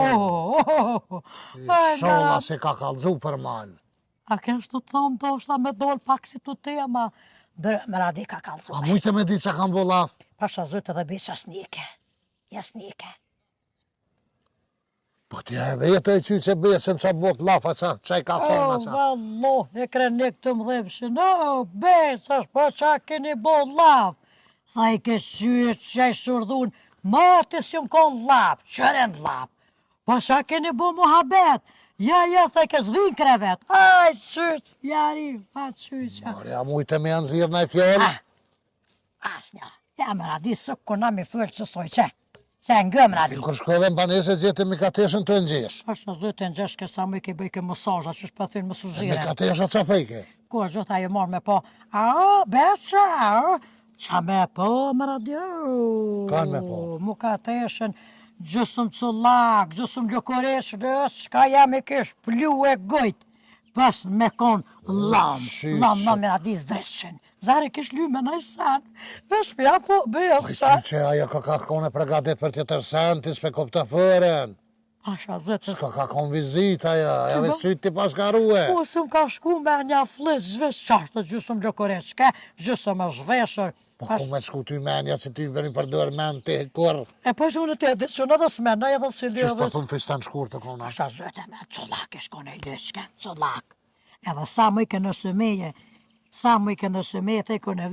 Sholla se ka kalzu për malë. A kesh të thonë, do shta me dol pak si të tema, me radi ka kalzu. A mujtë me di që kam bo laf? Pasha zëtë dhe beqa snike, jasnike. Po t'ja e vetë e qytë që besën që bot lafa që i ka thonë O, qa. vallo, e krenik të më dhemëshë, no, becash, po qa keni bo laf. Tha i ke qytë që i shurdhun, matës jëmë konë lap, qëren lap. Po qa keni bo muhabet, ja, tha i ke zvin krevet, aj, qytë, jari, pa qytë. Mare, a mujtë me janë zirë në i fjallë? Asnja, ja më radi së kuna mi fëllë që soj që, se ngëm radi. Kër shkove në banese gjete mi kateshën të nxesh. Ashtë në zëtë në gjesh kësa më i ke bëjke mësazha, që shpëthin më Mi suzire. katesha që fejke? Ko është gjitha ju marrë me po, beqa, qa me po, më radio. Kan me po? Mu ka teshen, gjësëm cullak, gjësëm ljokoresh, shka jam i kesh plu e gojt, pas me kon lam me radi zdreshen. Zare kish ly me najsan, vesh me ja po, beja Po i sa. që ajo ka kone pregatit për tjetër santi, s'pe kopta fëren. Asha zëtë, Ka kon vizit ajo, ja dhe sytë ti pas ka ruhe. po sëm ka shku me një flis, zvesh qashtë gjësëm ljokoreshke, gjësëm e zhveshër. Po ku me shku ty menja që ty verin për dërë men të kur. E po që unë të edhe që në dhe smena edhe si Qështë lëve. të thunë fistan shkur të kona? Asha zëte me cullak e shkone i lëshke, cullak. Edhe sa më i ke në sëmeje, the kone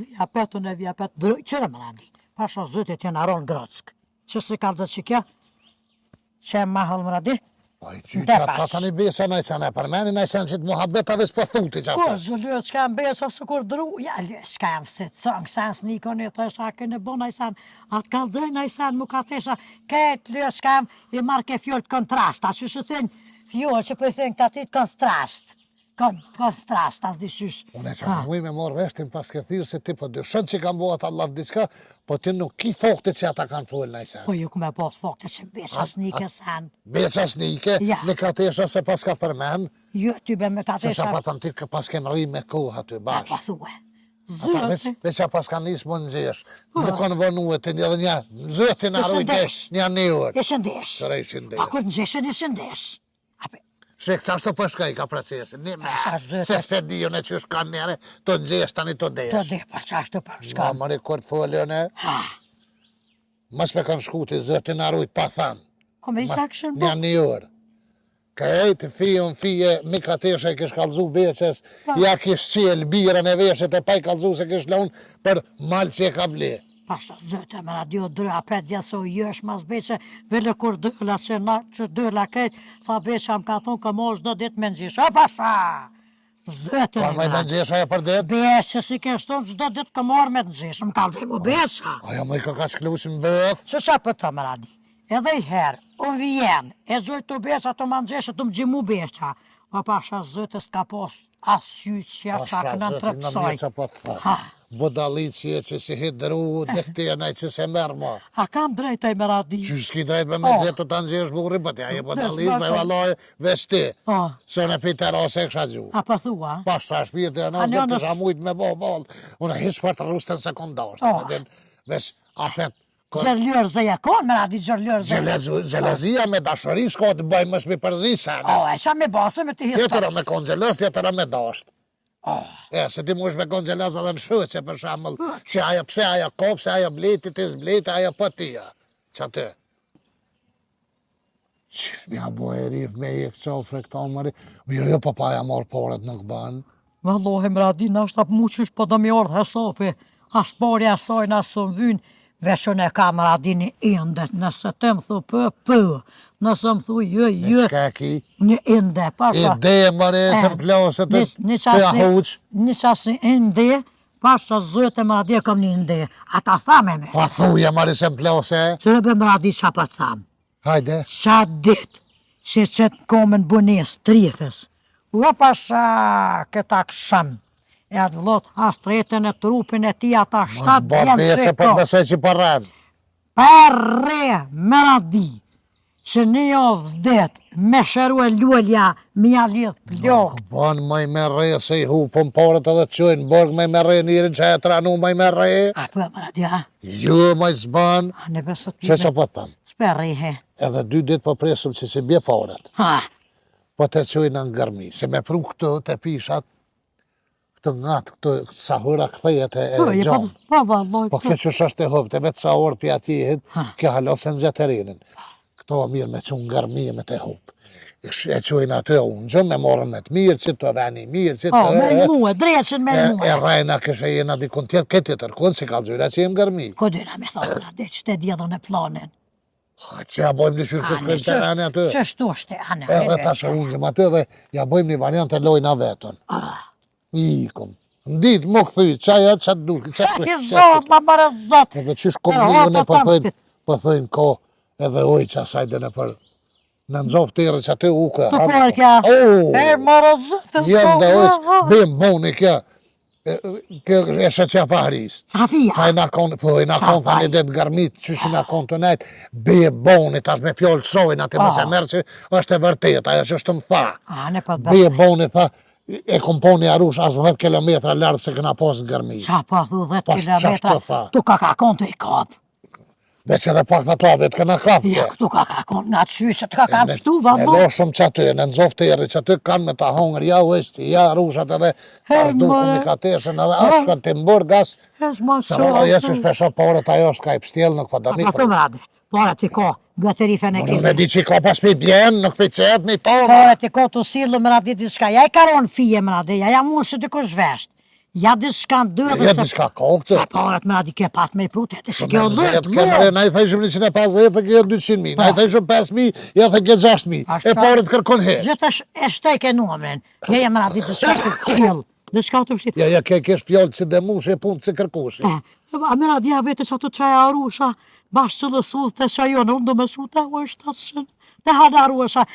vija pet, droj, qëre më randi. Pasha zëte t'jen aron grock. Që si ka dhe që kjo? Që ma hëllë më randi? Po i qytë ata tani besa në i qene për meni, në i qenë që të muhabetave s'po thuti që Ko, ata. zhullu që kam besa së kur dru, ja lës që kam se cëng, sens nikon e thësh, a këne bo najsan, atë ka dhe najsan, mu ka thesha, këtë lës kam i marrë ke fjollë kontrasta, që shë thënë fjollë që për thënë këta tit konstrast. Konstrast, as dishysh. Unë e që muj me morë veshtin pas ke thyrë se ti po dyshën që kam bo ata laf diçka, po ti nuk ki fokte që ata kanë folë në i sen. Po ju ku me pas fokte që besha snike sen. Beca snike, Ja. në katesha se pas ka përmen, Jo, ty be me ka që sa tesha, patën ty ka pas ken rri me kohë aty e bashkë. pa thue. Ata Zëti, veç pas ka nisë më nëgjesh, nuk kanë vënu e të një dhe një, zëti në arrujt e shëndesh. një njërë. e shëndesh. Sërej shëndesh. A kur në gjeshën i shëndesh. Shek, qa është të përshkaj ka procesin, një me, Sa zëtë. se s'pedion e që shkan njëre, të nëgjesh tani të Të desh. dhe pa qa është të Ma përshka. mëri kur të folën e, Ha, mas me kanë shku të zëti në arrujt pa thanë. ku me i qakshën Një bo? njërë. Ka ejtë fije, mi katesha i kish kalzu beqes, ja kish qelë birën e veshët e pa i kalzu se kish laun për malë që e ka ble. Pasha zëte me radio drë, apet djeso jësh mas beqe, vele kur dëlla që dëlla këtë, tha beqe am ka thonë ka mosh do ditë me nëgjish. O pasha! Zëte Pa me me radio. nëgjesha e për det, Beqe si kesh thonë çdo ditë ka marrë me nëgjish, më kalë dhe mu beqa. ajo më i ka shklusin bëhet. Që qa për të më radi? Edhe i herë, unë vijen, e zojtë të beqa të më nëgjeshë të më gjimu beqa. O pasha zëtës ka pos asyqja që kënë në trepsoj. Që po të Ha. thë. Budalic që si hit dru, dhe këti e nej që se merë ma. A kam drejtaj me radi? Që s'ki drejt me me gjithë të nëgjesh burri, po t'ja je budalic Des, me ma, valoj vesti. O, Se në pi terase e kësha gju. a pa thua? Pas të shpirë të A janë, dhe njënës- kisha mujt me bo balë. Unë hisë për të rustën sekundasht. Oh. Vesh, apet, Gjërlër zëja konë me radi gjërlër zëja. Gjelazia me dashëri s'ka të bëjmë mësë mi përzi sana. O, e qa me basë me të Tjetëra me histas. konë gjelaz, tjetëra me dasht. E, se ti mush me konë gjelaz edhe në shëqe, për shamëll, që aja pse aja ko, pse aja bleti, ti zbleti, aja po tia. Që aty. Ja bo e rif me e këqall frektan mëri. Jo, po pa ja marrë paret nuk banë. Vallohi mradi, na është apë muqysh po do mi ardhë hesapi, as pari asaj na së vynë, veçën e ka mradi një indet, nëse të më thu pë, nëse më thu jë, Në qka ki? një inde, pasha. Ide mëri se më plasë të jahuq. Një qasi inde, pasha zëtë mradi e kom një inde, ata thame me. Pa thuja mëri se më plasë. Qërë be mradi qa pa thamë. Hajde. Qa dit, që qëtë komen bënes, trifes, u pasha këta këshëm, e atë vlot as tretën e trupin e ti ata 7 vjenë që Se për besoj që për rënë. Përre mradi, që një vdet, me shëru e lullja, mi a lidh plok. Banë maj me re, se i hupën parët edhe të qojnë borg maj me re njërin që e tranu maj me re. A për mradi, a? Jo, maj zbanë. A ne besët Që po të thamë? Sperri, he. Edhe 2 ditë po presëm që si bje parët. Ha, Po të qojnë në ngërmi. Se me pru këto të pishat, këtë ngatë, këtë sahura këthejet e gjonë. po valloj. Po kjo që është e hopë, të me të sahur për atihet, kjo halosën gjetërinin. Këto mirë me qunë ngërmi me të hopë. E qojnë atë unë gjëmë, me morën me të mirë, që të veni mirë, që të... Me muë, dresin me muë. E rajna kështë jena dikon tjetë, këtë të tërkonë, si ka gjyra që jem ngërmi. Ko dyna me thonë, mradi, që te djedhën e planin. Që ja bojmë një qështë këtë këtë të rani atë. Qështu është e anë. Edhe ta shërungjëm atë dhe ja bojmë një variant e lojna vetën. Ikom. Ndit, më këthy, qaja qatë duke, qatë I zot, la bare zot. edhe qysh komunën e përthojnë ko edhe oj që asajden e për në nëzov të irë që aty uke. Të por kja, e marë zot, Jem dhe oj, bim boni kja, kjo eshe që fahris. Safia. Pa i na konë, po i na konë tani dhe të garmit, qysh i na konë të nejtë, bim boni, tash me fjollë sojnë, ati më se merë që është e vërtet, ajo që është më tha. A, ne për Bim boni, tha, e komponi arush as 10 kilometra lartë se këna posë garmit. qa pa thu 10 Pas qashtë të kilometra, tha. tu ka konë të i kapë. Veç edhe pak në ta vetë këna kapë. Ja, këtu ka konë nga të qyshët, ka kam shtu, E vamo. loshëm që aty, në nëzof të eri që aty kanë me ta hongër, ja ueshti, ja rushat edhe ashtu komunikateshën edhe ashkën të mburgas. Es ma Se valla jesë shpesho porët ajo është ka i pështjel nuk po A dëmi. pa thëmë rade, pare ti ko, gëtërife në Nuk me kifë. di që ka pas pi bjen, nuk pi qetë një tonë. Pare ti ko të sillu më rade diska, ja i karon fije më rade, ja mund se të kush vesht. Ja diska në dërë Ja diska kokë. Sa paret më rade ke pat me i prute, e si kjo Zetë dhët, këmëre, na i thejshëm 150 dhe kjo 200.000, na i thejshëm 5.000, ja dhe kjo 6.000, e parët kërkon heq. Gjithë e shtoj ke numrin, ja jam rade diska të qilë, diska të pështit. Ja, ke kesh fjallë që demush e punë që kërkushi. A me rade ja vete që ato qaja arusha, bashkë që dhe suth të qajonë, unë do me su të u është asë të hada arusha.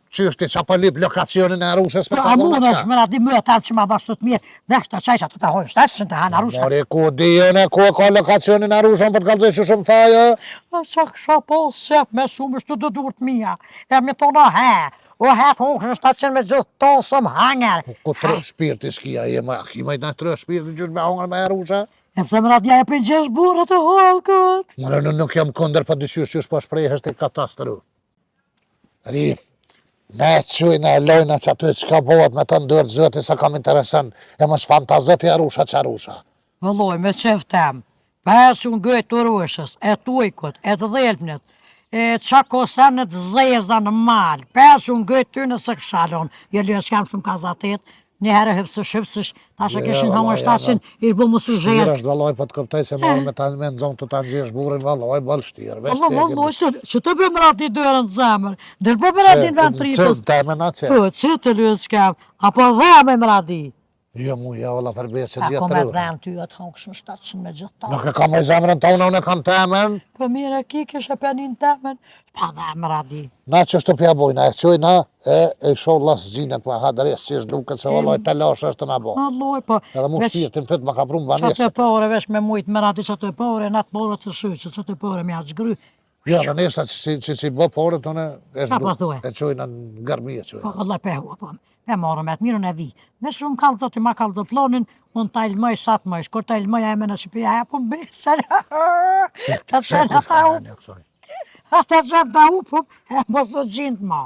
Që është që pa lip lokacionin e arushës me A mu dhe me radi më e tanë që ma bashkë të mirë, dhe është të qaj që ato të hojë shtasë që të hanë arusha. Mori, ku di unë, ku ka lokacionin e arushën për të kalëzoj që shumë thajo? A që kësha po sep me shumë shtu të durët mija, e me thonë o hetë hongë shtë që me gjithë to sëmë hanger. Ku tre shpirti s'kia je ma, ki majt në tre shpirti gjysh me hongër me arushë? E pëse më radja e për gjesh burët e halkët. Mërë nuk jam kunder për dyqysh që po shprejhësht e katastru. Rif, ne qujnë e lojna që aty që ka bëhet me të ndërë zëti se kam interesën, e mos fantazët i arusha që arusha. Vëlloj, me qef tem, për që në gëjtë të rushës, e tujkut, e të dhelpnit, e qa kosenet zezda në malë, për që në gëjtë ty nëse këshalon, je lëjë që kam shumë kazatet, një herë hypsësh, ta që kishin hongër shtashin, ishë bu më su Shtirë zhjerë. është valloj për të këptaj se morë me nëzonë të të nëgjesh burin valloj, bëllë shtirë. Vëlloj, që të bëmë rati dërën të zemër, dërë po më rati në vend tripës. Që teme na që? Po, që të lëjë s'kam, apo dhe me më rati. Jo mu, ja valla për besë Ako djetë me rrë. dhem ty atë hongë shumë 700 me gjithë ta. Nuk e kam e zemrën tonë, unë e kam temen. Po mire ki kështë e penin temen, pa dhe më rati. Na që shtu pja bojna, e qojna e shoh las gjinët me hadres që është duke se valloj të lashë është të na bo. Alloj, po. Edhe mu shtirtin pëtë ma ka prumë Qa të banesë. pore vesh me mujtë më rati, qa të pore, në atë pore të shyqë, qa të pore me atë zgry. Ja, dhe nesa që si bë porët, unë e Qa po thue? e qojna në garmi e Po, qojna. Allah pehu, po. E morë me atë mirën e vi. Në shumë kalë të të ma kalë të plonin, unë ta ilmoj, sa të mëjsh, kur ta ilmoj e me në shpia, e po më besër. Ta qenë ata u, ata qenë ta u, po, e mos të gjindë ma.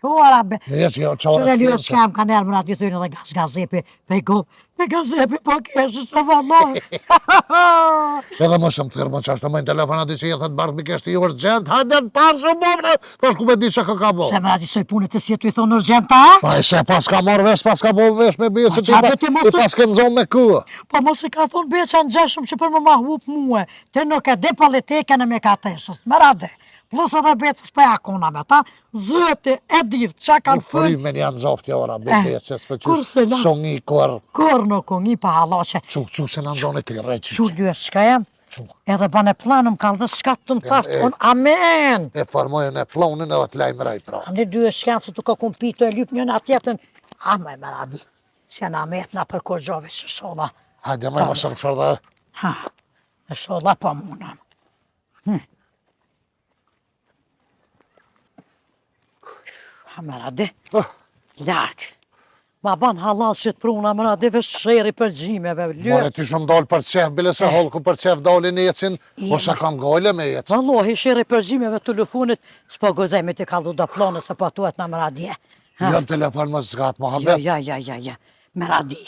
Jo, arabe. Ja që jo Që dhe ljo s'kam ka nërë më ratë, ju thujnë edhe gaz gazepi, pe Me gazepi po keshë, se vallohi. Edhe më shumë të rëmë që është të mëjnë telefona dy që jetët bardhë mi keshtë i urgent, hajde në parë shumë bëvnë, po shku me di që ka bo. Se më rati soj punët e si e tu i thonë urgjenta? Pa e se pas ka marrë vesh, pas ka bo vesh me bje, që ti pas ke nëzonë me kua. Po mos e ka thonë bje që në gjeshëm që për më ma hup muë, të nuk e de politike në me ka teshës, më rade. Plus edhe becës për jakona me ta, zëti e ditë që kanë fëllë. Frimen janë zofti ora, becës, për që songi, kor. Kor nuk ungi pa haloqe. Qu se në ndonë ti reqit. Qu dy e shka jam? Edhe bane planëm kalë dhe shka të më thashtë, unë amen! E formojën e plonin edhe të lajmë rej pra. Ani dy e shka se tu ka kumpitu e lyp njën atjetën, me radi, se në amet në për kërgjove që shola. Hajde me më sëmë shërda. Ha, e shola pa munëm. Me radi, larkë. Ma ban halal që të pruna, më radi vesh sheri për gjimeve, More ti shumë dalë për qef, bile se holku për qef dalin ecin, ose kam gojle me ecin. Vallohi, sheri për gjimeve të lufunit, s'po gozaj me të kaldu da plone, se po tuet në më radje. Jam telefon më zgat, Mohamed. Ja, më radi.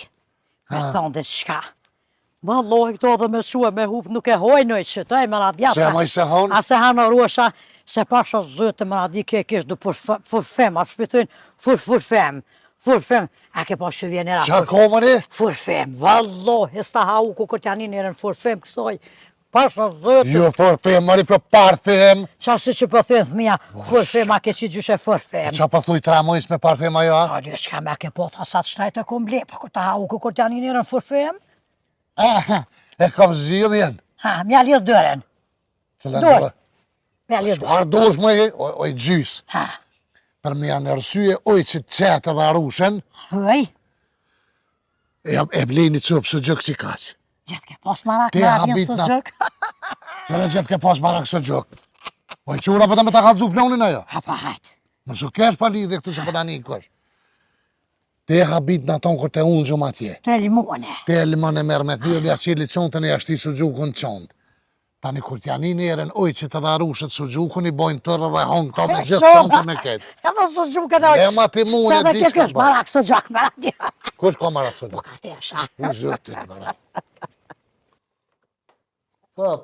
Me thonë dhe shka. Vallohi, këto dhe me shue, me hup, nuk e hojnoj që të e më radja. Se më i se hon? Ase hanë rosha, se pasha zëtë më radi ke kish du furfem, a shpithujnë furfem, a ke pa shëvjenera. Qa komëri? Furfem, vallohi, sta ha u ku këtë janë njerën furfem kësoj, pasha zëtë. Jo furfem, mëri për parfem. Qa si që pëthujnë thëmija, furfem, a ke që gjyshe furfem. Qa pëthuj 3 mujës me parfem ajo, a? A dy shka me ke po thasat shtrajt e kom ble, pa këtë ha u ku këtë janë njerën furfem. E kam zhjidhjen. Ha, mja lirë dëren. Dorë. Mja lirë dëren. Shkar dosh më oj gjys. Ha. Për me janë rësye oj që të qetë dhe arushen, Hëj, e bleni cëpë së gjëk që kaqë. gjithë ke pas marak Te me adjen habit së na- gjëk. Se në gjithë ke pas marak së gjëk. Oj qura për të me ta ka dzu plonin ajo. Ha pa hajtë. Në së kesh pa lidhe këtu që për një kësh. Te habit në tonë kër te unë gjumë atje. Të e limone. Te limon e merë me të një qili qontën e ashti së gjukën qontë. Tani kur t'janin njerën, oj që të dharushet së gjukën, i bojnë tërë dhe hongë të me gjithë qontën me ketë. Edhe së gjukën e E ma ti mu Se në dhe di kjo që kësh marak së gjak me radja. Kush ka marak së Po gjukë? ka të esha. Në zëtin, marak.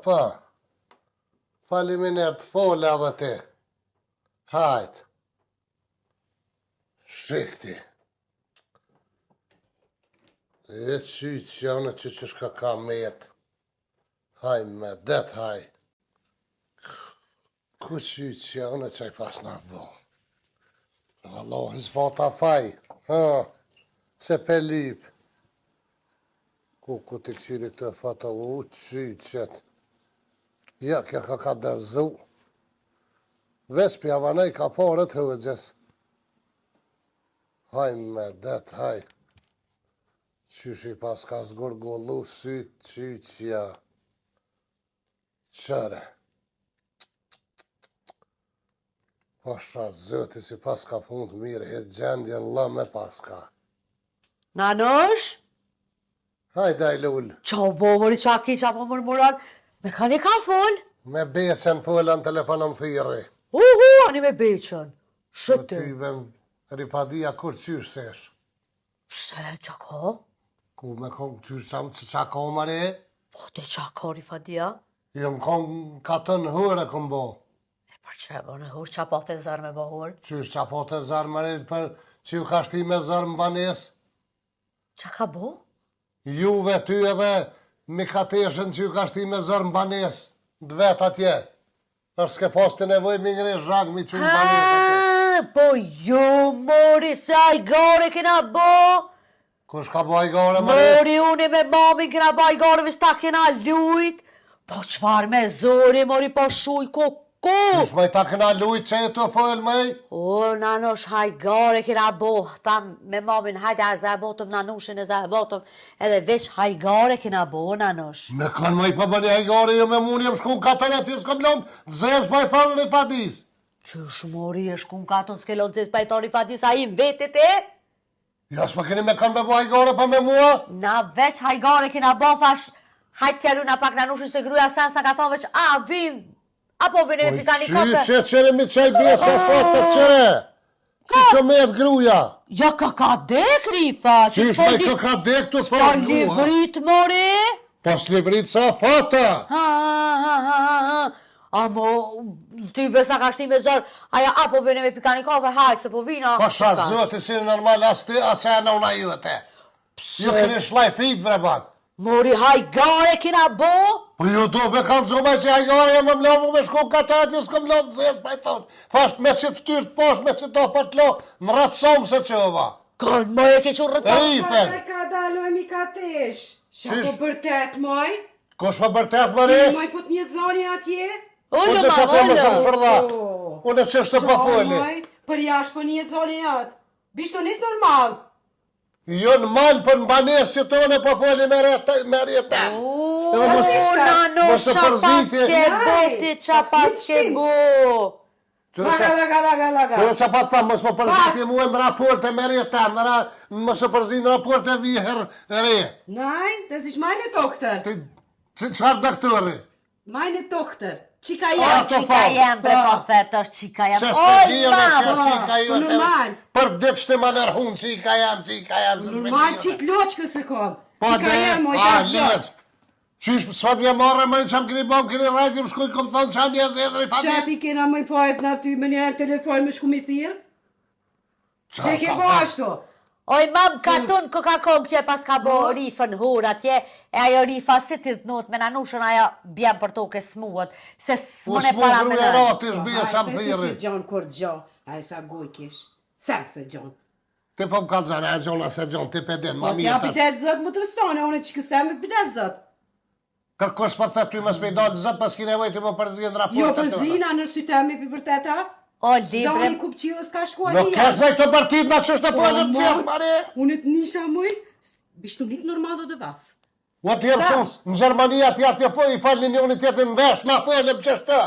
Pa. Faliminert, fole edhe ti. Hajt. Shikti. E qytë që janë që shka ka me jetë. Haj me det, haj. Ku qytë që janë që i pas në bo. Allah, s'po ta faj. Se pe lip. Ku të këqiri këtë fata u qytë qëtë. Ja, kja ka dërzu. Vespja vanej ka porët hëgjes. Haj me det, haj. Qysh i pas ka zgurgullu sytë qyqja. Qëre. Pasha zëti si pas ka punë të mirë, e gjendje lë me pas ka. Nanosh? Hajde i lullë. Qa u bo, mori qa ki, qa po mërmuran? Me ka një ka fol? Me beqen fëllën telefonë më thiri. Ani me beqen. Të Shëtë. tyben rifadia kur qysh sesh. Se qa ka? Ku me kom qysh qa ka mare? Po te qa ka rifadia? Jëm kom katën hërë këm bo. E për që e bo në hur, qa po të zërë me bo hur? Qysh qa po të zarë mare për që ju ka shti me zarë më banes? Qa ka bo? Juve ty edhe me kateshën që ju ka shti me zarë më banes. Dë vetë atje. Nërë s'ke pas të nevoj me ngre zhag mi që në banes. Po jo, mori, se a i gare kena bo? Kush ka boj gore mare? Mori, unë me mamin kena ba i gare, vis ta kena lujt. Po qfar me zori, mori, po shuj, ko. Kush me ta këna lujt që e të fëllë mej? O, nanosh, hajgare kena bo, tam me mamin, hajde a zabotëm, nanushin e zabotëm, edhe veç hajgare kena bo, nanosh. Me kanë mej pa bëni hajgore, jo me mund jem shku në katën e tjes këtë lonë, zez pa i thonë në padis. Qysh mori e shkum katon s'kelon që pajtoni fadis a im vetit e? Ja s'ma keni me kanë me bo hajgore pa me mua? Na veç hajgare kena bo, thash, hajt tjellu na pak nanushin se gruja sens na ka thonë veç, a, vim, apo vini me pikani kote. Qytë që qëre mi qaj bje se fotë të qëre. Që me të gruja? Ja ka dek, Rifa. Qish me ka dek të Po thonë? livrit, more. Pas livrit sa fata? Amo, ty besa ka shti me zor, aja apo vene me pikani kafe, hajtë se po vina. Pasha zëti si normal, as ti, as e në una jute. Ju këni shlaj fit, brebat. Mori hajgare kina bo? Po ju do be kanë zome që hajgare e më mlomu me shku katati, s'kom lotë zes, pa i thonë. Thasht me si të ftyrë të posh, me si do për të lo, më ratësom se që ova. Kanë, më e ke që rëtësom. Rifen. Ka dalu e mi ka tesh. Qa po bërtet, moj? Kosh më bërtet, mëri? Moj po të një zoni atje? Unë që shë për më shumë përda. Unë që shtë për poli. Moj, për jash po një zoni atë. Bishtu një normal. Jo në malë për në banes që tonë për poli me rjeta. Nano, mos e qa përziti. paske boti, qa paske bo. Laga. Që që pa ta mos më përziti mua në raporte me rjeta. Mos e përziti në raporte viher re. Nej, det ist meine Tochter. Qëfar doktori? Meine Tochter. Qika A, jam. të Qika jem, bre po thet është qika jem. Se Oj, shpëgjio në që mama. qika ju normal. Për ditë shtë më nërhun qika jam. Normal qik loqkë se kom. Po Qika dhe, jam, moj a, ka zot. leq. Qysh, sot me marrë më në që më këni bom, këni rajt, më shkuj, kom thonë që anë një zezëri Qa familj. ti kena më fajt në ty me një telefon me shku mi thirë? Se ke po ashtu? Oj, mam, ka tunë Coca-Cola kjo pas ka bo rifën hur atje, e ajo rifa si ti të not me nanushën ajo bjem për toke smuët, se s'mone para me në në. rati shbije sa më Se thiri. se gjon kur gjo, a e sa goj kish. Sa se gjon. Ti po më kalë zanë, a gjona se gjonë, ti pedin, ma Po t'ja mirë tash. pitet zot më të rësone, unë që kësem me pitet zot. Kërkosh pa të ty më s'me dalë zot, pas kine vojtë më përzijën në raport. Jo për zina në sytemi për vërteta. O, libre, Zoni kupqilës ka shku Nuk ati kesh me këtë partit në që është të pojnë të gjithë, mare. Unë të nisha mëj, bishtu nik normal do të vas. O të jemë shumë, në Gjermania t'ja po i falin një unë tjetë në vesh, na folëm që është të.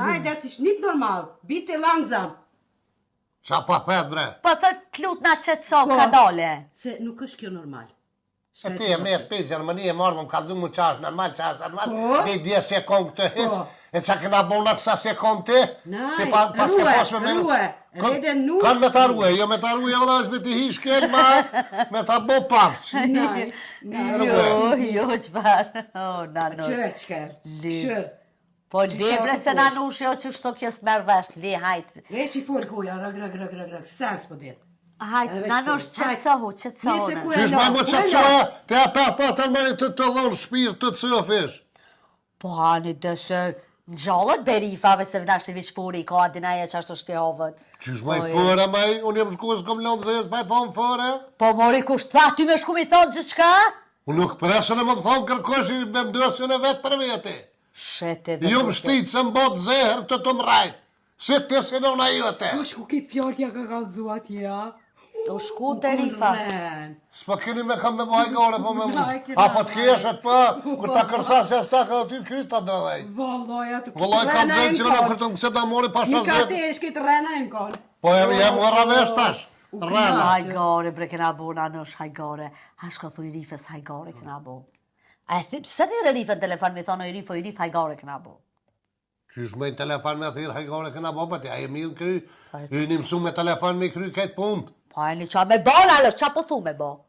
Aj, das ist nicht normal. Bitte langsam. Qa pa thet, bre. po të lut na qëtëso ka dole. Se nuk është kjo normal. Se ti e me të pejtë Gjermania, marrë më kalzu mu qash, normal, normal. Po. Dhe i dje se kom këtë his, Po. e qa këna bona kësa se kom ti. Naj, Ti pas ke pas me rue, rede nuk. Kanë me ta rue, jo me ta rue, vëlla është me ti hish kel, me ta bo paps. Naj, Jo, qëfar. O, nano. qërë qëker, qërë. Po libre se nanush jo që shto kjo s'merë vesh, li, hajt. Reshi fol kuja, rëg, sens po dit. Hajt, Edhe nanush shkoj. qëtësohu, Nese qëtësohu. ku- Qysh ma më që të qoja, te a pa të mëri të dhonë shpirë të të cëfish. Po hani dhe se në gjallët berifave se vënashtë i vishë furi i ka adinaja që ashtë është javët. Qysh ma i fëre, maj, unë jem shku e s'kom lonë zes, pa i thonë fëre. Po mori kush tha ty me shku mi thonë gjithë shka? Unë nuk presën e më thonë kërkosh i vendosjën e vetë për veti. Shete dhe Jo më shtitë se më botë zehër të të mrajt. Si të si në una jote. Kush ku kitë fjallja ka kalëzu atje, a? u shku të rifa. S'po keni me kam me boj gore, po me mu. Aj, kena Apo t'keshet, po, kur ta kërsa se s'ta ka ty kryt ta dravej. Vallaj, atë Vëllaj ka të zënë që në kërtë më këse ta mori pasha Nika zetë. te është këtë rena e më konë. Po jem ora vesh tash. Rana. Hajgore bre kena bo nanush hajgore. Hashko thuj rifës hajgore kena bo. A e thip, se thire rifën telefon me thonë o i rif hajgore kena bo. Qysh me telefon me thirë hajgore këna bo, pa ti a e mirë kry. Ju një mësu me telefon me kry këtë punë. Po e një qa me bo nanush, qa po thu me bo?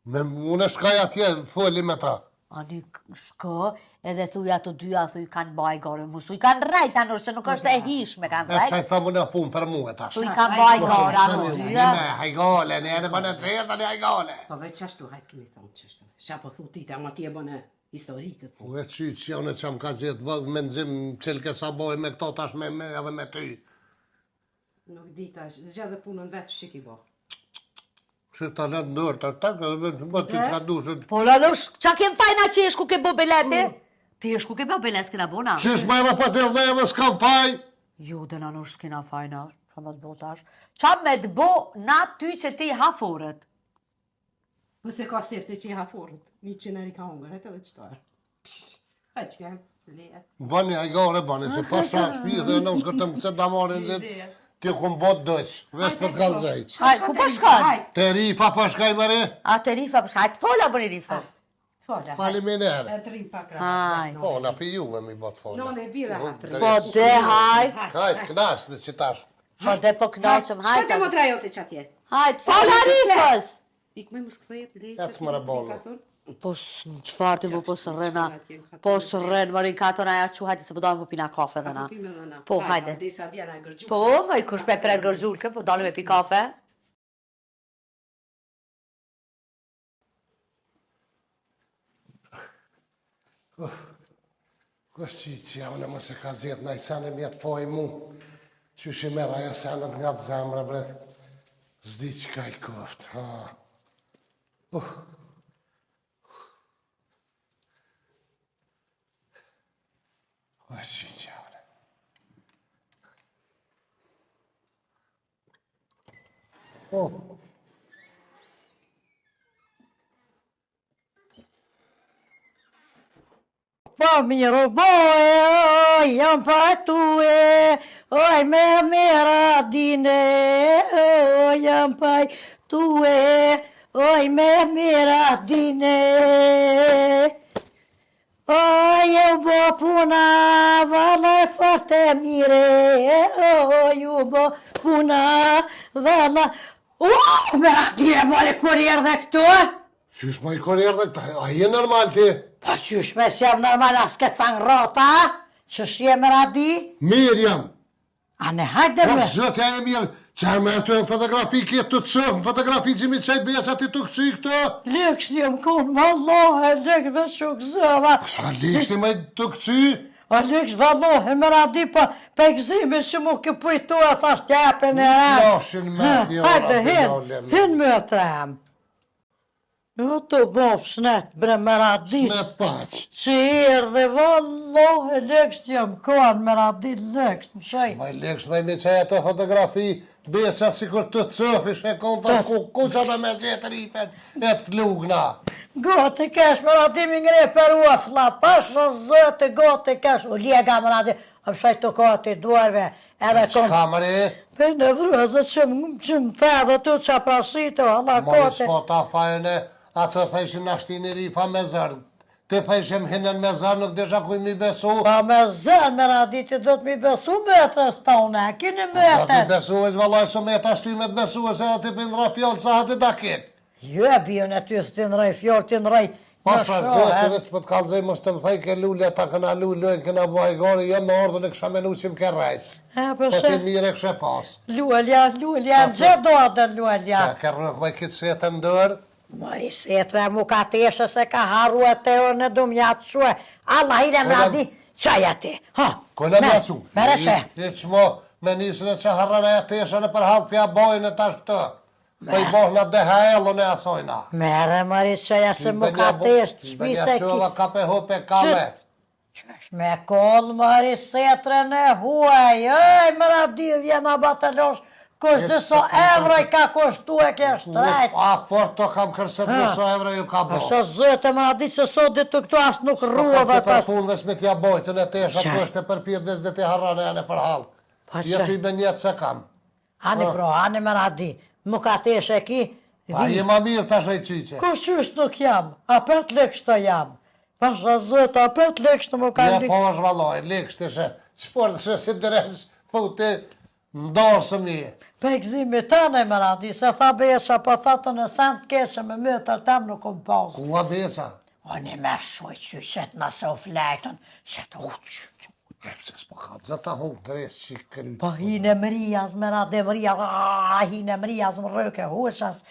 Me unë shkaj atje, foli me ta. Ani shko, edhe thuj ato dyja, thuj kanë baj gore, musu i kanë rajt nanush, se nuk është e hishme kanë E rajt. shaj thamu në punë për mu e tash. Thuj kanë baj gore ato dyja. Me hajgole, ne edhe bënë të zirë, tani hajgole. Po veç qashtu, hajtë kemi thonë qashtu. Qa po thu ti, ama ti e bëne historikët. Po e që janë që më ka gjithë vëllë me nëzim qëllë kësa boj me këto tash me edhe me ty. Nuk di tash, zgja dhe punën vetë që ki bo. Që ta lënë nërë, ta më ty që ka dushët. Po nanush, qa kem fajna që ish ku ke bo bileti? Ti ish ku ke bo bilet s'kena bo na? Qysh me edhe pa të dhe edhe s'kam faj. Ju dhe nanush s'kena fajna, qa me të bo tash? Qa me të bo na ty që ti haforët? Po se ka sefte që i haforët, një që nëri ka hongër, e të dhe qëtojë. Hajtë që kemë, leje. Bani hajgore, bani, se pasha shpi dhe në s'kërtëm këse damarin dhe ti ku më botë dëqë, vesh për të kalëzaj. Hajt, ku po shkon? Te rifa po shkaj mëre, A të rifa përshka, hajt t'fola bëri rifës. Të fola. faliminere. E të rinë pak Hajt. rafë. Fola, pi juve mi botë fola. Non e bira hatri. Po dhe hajt. Hajt, knash dhe që tash. Po dhe po knaqëm, Shkoj te hajtë. motra jote që atje. Hajtë, fal Arifës. Ik me musklejet leqet. Ec më rëbolle. Po çfarë ti po së rrena? Po së rren më rinkaton aja çu hajde se po dalim po pina kafe dhe na. Po hajde. Desa vjena gërgju. Po, më kush me pret gërzulkë, po dalim me pi kafe. Këshqyqja, unë më se ka zjetë në i sanë mjetë foj mu. Qysh i mera ajo sanët nga të zemre, bre. Zdi që ka i koft, ha. Këshqyqja, unë. Po mirë boje, oj, jam pa tue, oj, me mera dine, oj, jam pa tue, oj, me mera dine. Oj, eu bo puna, valla e foarte mire, oj, u bo puna, valla... mera dine, mole, kur erdhe këtu? Qysh më i korjer dhe këta, a je normal ti? Pa qysh me si jam normal as ke thang rota, që shje me radi? Mirë jam. A ne hajde Po me. zëtja e mirë, që me ato e fotografi këtë të cëfë, në fotografi që mi qaj beca ti të këcy këto? Lëks një më konë, vallohe, lëks dhe që këzëva. Sa lëks ti me të këcy? A lëks vallohe me radi, pa gzimi që mu këpujtu e thash t'japen e ram. Lashin me t'jora. Hajde, hin me të ram. Jo të bof shnet, bre me radis. Me paq. Që erdhe, vallohe, lëks një më konë, me radi lëks, më shaj. Ma lëks me mi qaj ato fotografi, beca si kur të cëfë, ishe konta ku që ata me gjithë rifen, e të flugna. Gotë kesh me radimi ngre për uafla, pasha zëtë gotë kesh, u lega me radi, a pëshaj të kote i duarve, edhe kom... Qka mëre? Për në vrëzë që më the dhe tu që aprasitë, Allah Ma i kote. s'po ta fajne, ato thejshin ashtin i rifa me zërë. Ti thejshin hinën me zërë, nuk desha kuj mi besu. Pa me zërë me raditi do të mi besu mëtërës tone, kini Do t'i mëtër. besu e zvalaj së me ta shty me t'besu e se edhe ti pindra fjallë sa hati dakit. Jo, bion e ty së ti nërëj fjorë, ti nërëj Pasha zëtë, veç për t'kallëzej, mos të më thej ke lullë, ta këna lullën, këna buaj gori, jem në ordën e kësha menu që më ke rejtë. Po ti përse, mire këshe pas. lullja, në gjë do dhe lullja. Qa ke rëk me kitë setë ndër? Mori setre mu ka teshe se ka haru e te orë në dumjatë shue. Allah i më radi, qaj ati. Ha, Kone me që? mere që. I që mo, me nisën e që harrën e teshe në për halë pja bojnë e tash këtë. Po i bohë në deha elën e asojna. Mere mori qëja se mu ka teshe, shpise ki. Qëva ka pe hope kame. Qësh me kollë mori setre në huaj, ej më radi vjena batalosh. Kush dhe so evra i ka kushtu e ke shtrajt. A fort të kam kërset në so evra ju ka bo. A së zëtë më radi që sot dhe të këtu asë nuk rrua dhe Të pas. punë dhe s'me t'ja bojtën e tesha Qa? kështë e përpjet dhe s'de t'i harrën e janë e për halë. Pa qa? Jetu i benjet se kam. Ani pro, ani më radi. Mu ka teshe ki. A je ma mirë tash e qiqe. Kur qysh nuk jam, a 5 leksh të jam. Pasha zëtë, a 5 leksh të mu ka Ja ndi. po është valoj, likës të shë. Qëpër të shë si dërës, po të ndorë së mje. Pe gzimi tëne më radi, se tha besha, po tha të në sent keshe me mëtër tam nuk kom pasë. Kua beca? O një me shuj që qëtë nëse u flejtën, qëtë uqë. Epse s'po ka të zëta hungë dres që i kryt. Po hine mërijas me radi, hine mërijas më rëke hushas.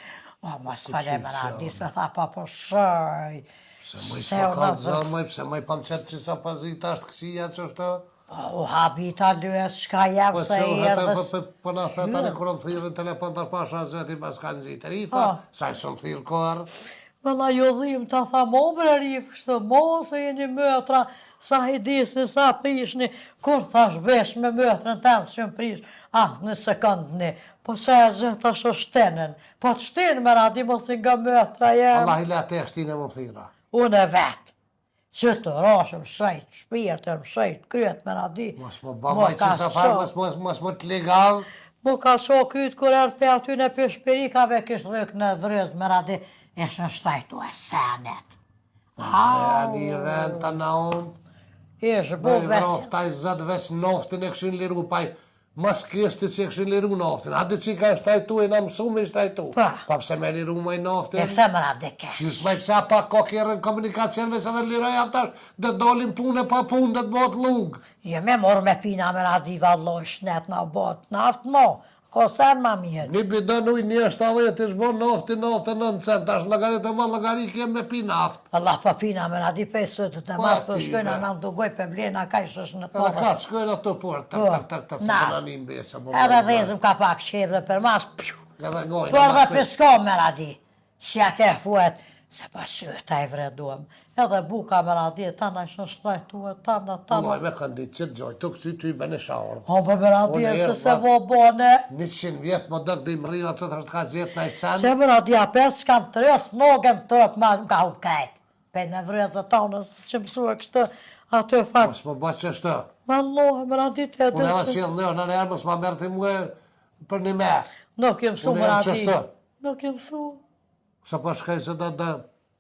O, mos fale me radi, se tha po shëj. Se më i s'po ka të zëmëj, pse më i pan qëtë që sa pazita është kësia që është të? Po u habita lyes, shka Po jevë se që i hëtë erdhës. për në thë tani kërë më thirën telefon të pasha zëti pas kanë zitë rifa, sa i shumë thirë kërë. Vëlla jo dhim të tha mo bre rif, kështë mo se jeni mëtra, sa i disni, sa prishni, kur thash besh me mëtrën të që më prish, atë në sekundni, po që e zëta shë shtenën, po të shtenë me radi mos nga mëtra jenë, Allah i le te shtinë e më thira. unë e vetë, që të rashëm shajt, shpirtën shajt, kryet me radi, Mos më bëmaj që sa farë, mos më të ligav. mu ka sho kytë kur erë për aty në për shpirikave kështë rëk në vrëz me radi, e shë shtajtu e senet. E një vend të na unë. Ishë Në bu i vetë. vroftaj zëtë veç noftin e këshin liru paj mas kesti që këshin liru naftin. A di që ka shtajtu e në mësu me shtajtu. Pa. Pa pse me liru me E naftin. pse më radhe kesh. Qysh me pse pa ka kjerën komunikacionve se dhe liroj atash dhe dolin punë pa punë dhe të bot lugë. Jo me morë me pina me radi valloj shnet në bot. Naft mo, ko sen ma mirë. Një bidon uj 1,70 ish bon naftin 99 cent, tash lagarit e ma lagarit kem me pi naft. Allah pa pina me radi 500 të Pa, mas për pina. shkojnë në dugoj për blena ka ishësh në Edhe porë. ka të shkojnë ato por, të Na. një mbesa. Edhe dhezëm ka pak qebre për mas, pju. Edhe gojnë. Por dhe pisko me radi. Si ja ke fuet, se pa syta e vreduam. Edhe buka me radi, ta në ishë shtrajtu e ta në ta Moj në. me këndit që të gjoj, të kësi ty me në shaurë. O, për me radi Unë e se erë, se ba- vo bone. 100 vjetë më dëk dhe i mëriju ato të është ka zjetë në i sen. Se më radi a pes kam të rës, nogën të rëp ma ka u krejt. Pe në vrezë të tonës, që mësua kështë ato e fasë. Mos më bëtë që shtë. Vallohi, më radi të e Unë edhe dësë. qilë në herë, mos më mërë të mua për një me. Nuk jem su Unë më jam radi. qështë. Nuk jem su. Se po shkaj se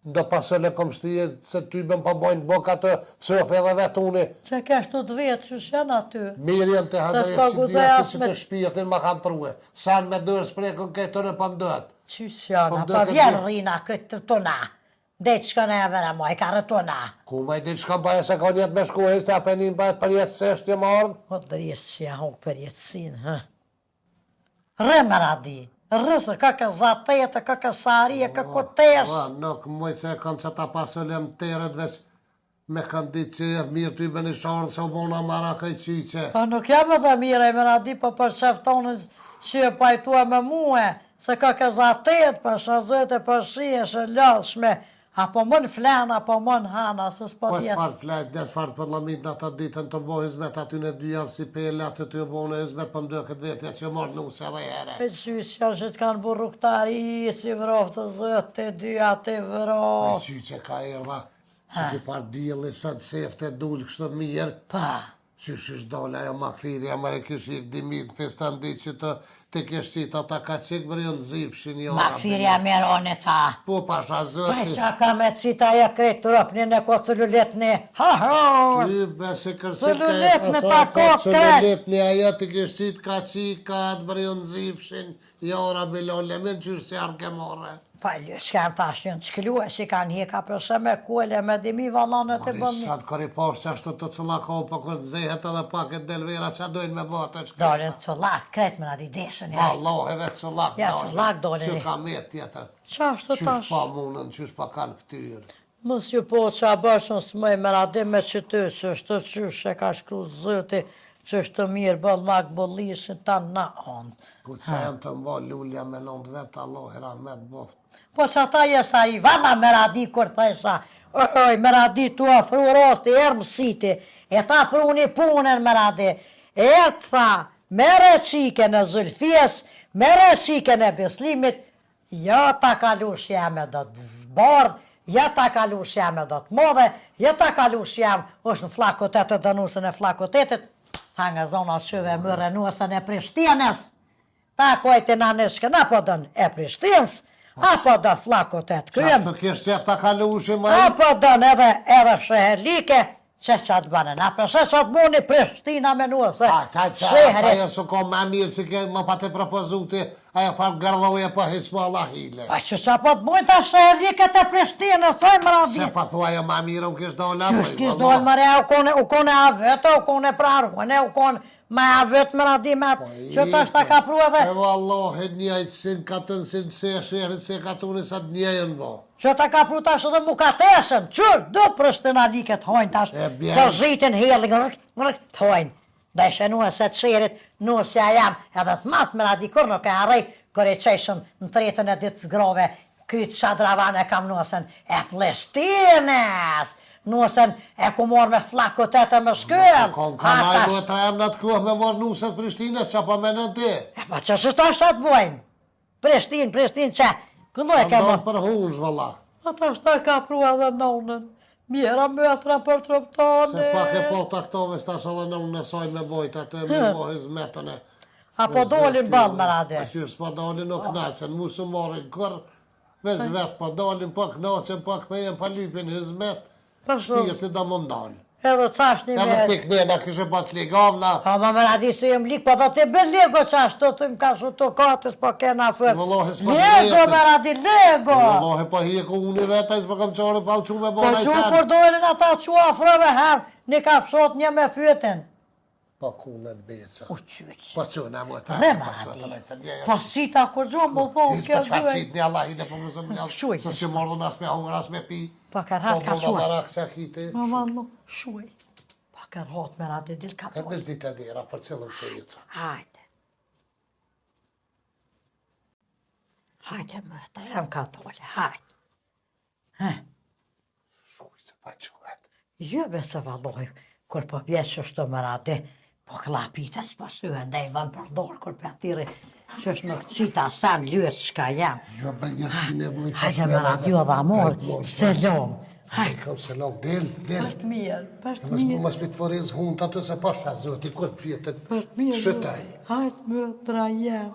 do pasën e kom shtije se ty bëm pa bojnë bok ato qëf edhe vetë uni. Që kesh të vetë që shenë aty. Mirë janë të handre s'pa si gudhe dhja që as si me- të shpijetin më kanë prue. Sanë me dërë sprekën këtër e pa më dëtë. Qysh jana, Po, pa do vjen këtë- rina këtë tona. Dhe që ka në e vere moj, ka rëtona. Ku ma i ditë shka baje se ka njetë me shku e a penin bajet për jetë se është më ardhë. O drisë që ja hongë për jetësin, hë. Rë më radi. Rësë, ka ka zatetë, ka ka sarije, ka kotesh. Nuk mëj se kam që ta pasëllem të tëret ves me kanë ditë që e mirë ty me një sharë se u bona mara kaj qyqe. Po nuk jam edhe mire, më radi, po për sheftonën që e pajtua me muhe, se ka ka zatetë, për shazete, për shie, shë lashme, apo mën flan, apo mën hana, se s'po Po djetë. s'far flajt, dhe s'far përlamit në ata ditën të bo hizmet aty në 2 javë si pele aty të bo në hizmet për mdë këtë vetja që morë nuse dhe here. E qysh janë që të kanë burru këtari, si vrov të zëtë, të dyja të E vrov. qyqe ka erva, që ki par djeli sa të sefte dulë kështë mirë. Pa, Që shish dole ajo makfiri, amare kish i këdimit, festan di që të kesh si ta ka qik bërë në zifshin jo. makfirja merone ta. Po pasha Pa zëti. qa ka me cita ja krejt të rëpni në ko celulet në. Ha ha! Ty bese kërsit Celulet në ta kot krejt. Celulet në ajo të kërsit ka qik, ka të bërë në zifshin, jo ora bilole, me gjyrë si ardë ke more. Pa lë, s'kam tash një të shkylua si kanë hika përse me kuele me dimi valanet e bëmë. Sa të kori poshë që ashtu të cëlla kohë, po këtë zehet edhe pak e delvera që dojnë me bëtë që Dolin të cëllak, krejt me në di deshën jashtë. Vallohe vetë cëllak Ja, cëllak dolin Që e. ka me tjetër. Qa është të Qysh tash? pa munën, qysh pa kanë ftyrë. Mës ju po që a bëshën s'mëj me radi me që ty, që është të qysh e ka shkru zëti, që është të mirë bëll mak bëllishin ta na onë. Ku që janë të mba lullja me londë vetë, Allah e rahmet boft. Po që ata jesa i valla me radi kur të isha, oj, me radi tu afru rosti, erë mësiti, e ta pruni punën me radi, e të tha, mere qike në Zulfies, mere qike në Beslimit, ja ta kalush jame do të zbardh, ja ta kalush jame do të modhe, ja ta kalush jam, është në flakotetet dënusën e flakotetet, ta nga zona qëve mërë nuasën e Prishtinës, ta kojtë në nëshkën, apo dën e Prishtinës, apo do flakotet Qa kryen, të kesh qef të kalushi më apo dën edhe sheherlike, që të banen, apo se sa të muni Prishtina me nuasë, Ta që sheherit. ajo së ko ma mirë si ke më pa të propozuti, ajo farë gërdoje pa hismo Allah hile. Pa që sa po të mujnë ta sheherike të Prishtinës, oj më Se radi. pa thua jo ma mirë, unë kish dola Qështë kishë dojnë më rea, u kone a vetë, u kone prarëgone, u kone me a vetë më radi me atë, që ta shta ka pru edhe, E vallohe njajtë sin katën sin se sherit se katuni sa të njejën do. që ta ka pru tash edhe mukatesën, qërë, do Prishtinalike të hojnë tash, E bjen. për zhitin heli, të hojnë. Da ishe nuë se të shirit, nuë se a jam, edhe të matë më radi, kur nuk e harrej, kur e qeshëm në tretën e ditë të grove, kytë shadravan e kam nuësen e Prishtinës, nuësen e ku morë me flakotet e më shkyll. Kon kanaj duhet të em në të kohë me morë nuset Prishtinës, që pa me në ti. E pa që së ta shatë bojnë? Prishtinë që, këlloj ke Andon morë. për hunsh, valla. Ata shta ka pru edhe nonën, mjera mëtra për troptane. Se pak e po taktove shtash edhe në unë nësoj me bojt atë e më bo hizmetën e. Apo dolin balë më rade. A qyrë s'pa dolin nuk knaqen, mu së morin kër, veç vetë, po dolin, po knaqen, po këthejen, po lypin hizmet, Për shumë. shpirti do më ndalë. Edhe qashni me... Edhe ti knena kishe bat ligavna. Ha, ma me radi se jem lik, po da te be lego qash, do të më ka shu të katës, po kena fës. Wallahi, s'pa Lego, vjetë. me radi, lego! Wallahi, po hiku unë i veta, s'pa kam qare pa u qu me Po bona i shu sen. kur dojnë ata që afrove herë, një ka fshot një me fytin. Po kunet beca. U qyq. Po qëna më të Dhe ma radi. Po si ta kur gjo më thonë, Hiç kjo pa duhet. shfaqit një Allah, hine po më zëmë një. Shuj. Së që mordun as me hongër, as me pi. Pa kërhat ka Po shuaj. barak se akite. Ma vallo, shuaj. Pa kërhat me radi, dil ka E pojnë. nëz ditë dira, për cilëm se jeca. Hajde. Hajde më të jam ka dole, hajde. Shuj se pa quhet. Jo se valloj, kur po vjetë që shto më radi, po klapitës po syhe, dhe i van për dorë, kur për thiri, që është në qita san lyës shka jam. Jo, bre, jes ki nevoj. Hajde më radi o dha morë, selam. Hajde, kam selam, del. Pashtë mirë, pashtë Mas mirë. mas me të foriz hunt atë se pasha zoti, kur pjetet Pashtë mirë. shëtaj. Hajde më trajem.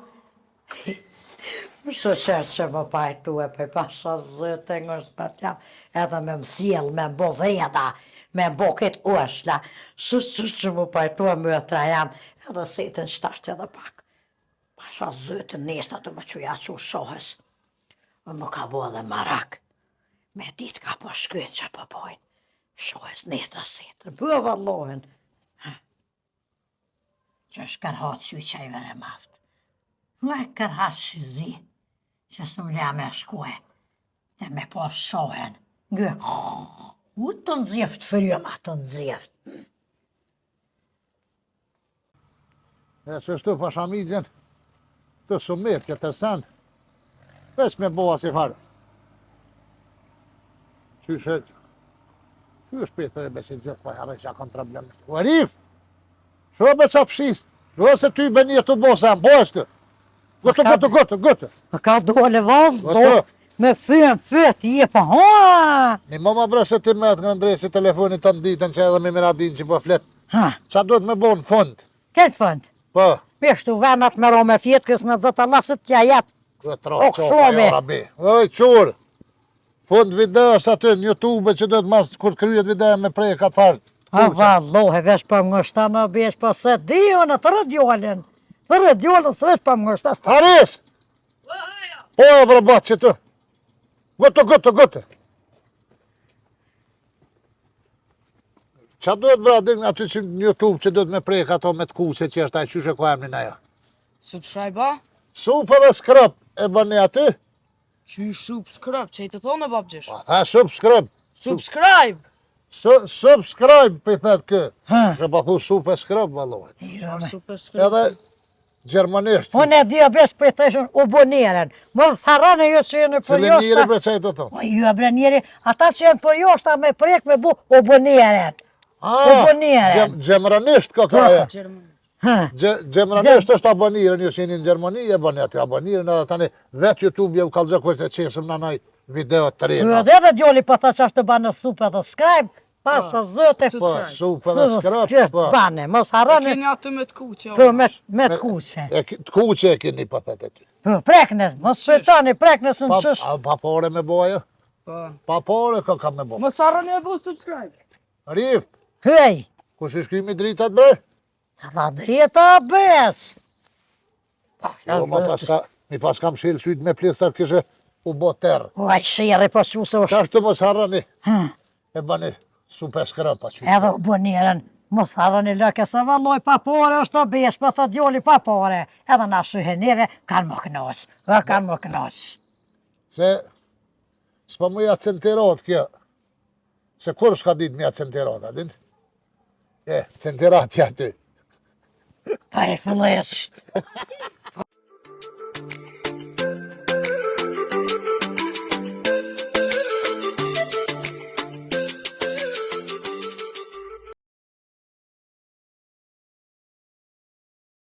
Më së shërë që më pajtu e për pasha zëtë, ngështë për t'jam, edhe me mësiel, me mbo dheda, me mbo këtë ushla, së që më pajtu e më trajem, edhe setën shtasht edhe pak. Pasha zëtë nesta të më quja që shohës. Më ka bo edhe marak. Me dit ka po shkyet që po bojnë. Shohës nesta setën, për vallohen. Që është kërhat që i qaj vere maftë. Nga e kërhat që zi, që së më le me shkue, dhe me po shohen, ngë, u të nëzjeft fryma të nëzjeft. E që shtu pashamigjen, të sumet që të sen, veç me boha si farë. Qyshe, qysh për e besin gjithë, pa jave që akon problem. U Arif, shobe qa fshis, se ty bënje të bosa, po është. Gëtë. Më ka dole vallë, Gotë. me fyën fyt, je pa hoa. Një mama bre se ti met nga ndresi telefonit të nditën që edhe me miradin që po flet. Ha, Qa duhet me bo në fund? këtë fënd, Po, pishtu venat me ro me fjetë, kësë me zëtë lasët tja jetë. këtë ro, Ok, qopa shumë. jo rabi. Oj, qurë, fund videos aty në YouTube që duhet mas kur kryet video me prej ka të farë. A vallohe, vesh për më ngështa në besh, po se di unë të rëdjollin. Të rëdjollin së vesh për më ngështa. Haris! Po, e vrabat që të. Gëtë. Qa duhet bradin aty që në YouTube që duhet me prej ka to me të kuse që është ajë qyshe ko emnin ajo? Subscribe ba? Supë dhe skrap e bëni aty? Qysh subscribe, që i të thonë babgjesh? Ha, subscribe. Subscribe! Subscribe për i thëtë kë. Ha. Që pa thu supë e skrap, valohet. Subscribe. Edhe gjermanisht. Unë e dhja besh për i thëshën u boniren. Më tharane jo që jenë për Cile njëri joshta. për që i të thonë. O ju bre njeri, ata që jenë për joshta me prek me bu u boniren. Gjemranisht ka aja. Gjerman. Gjemranisht është aboniren, ju që jeni në Gjermani, e bëni aty aboniren, edhe tani vetë YouTube je u kalëzë kështë e qesëm në naj video të Ju rejnë. edhe djoli për ta që është të banë supë dhe skrajbë, pasë zëte. Po, supë dhe skrap, Që po. bane, mos harani Keni atë me të kuqe. për me të kuqe. Të kuqe e keni për të ty. Për preknes, mos shëtani preknes në qësh. Pa pore me bo ajo? Po. Pa pore ka me bo. Mos harroni e bu subscribe. Rif, Hej, kush i shkymi dritat bre? ta drita bes. Jo, mi pas kam shilë syt me plistar kishe u bo terë. O, aj shire po që se Qa është të mos harrani? Hm. E bani supe skrapa që. Edhe u boniren, mos harani lëke se valloj pa pore është të besh, për thë djoli pa pore. Edhe na shyhe neve, kanë më kënos, kanë më kënos. Se s'pa mu ja centirot kjo. Se kur s'ka dit me ja centirot, adin? Centirati aty. Pa e fëllesht.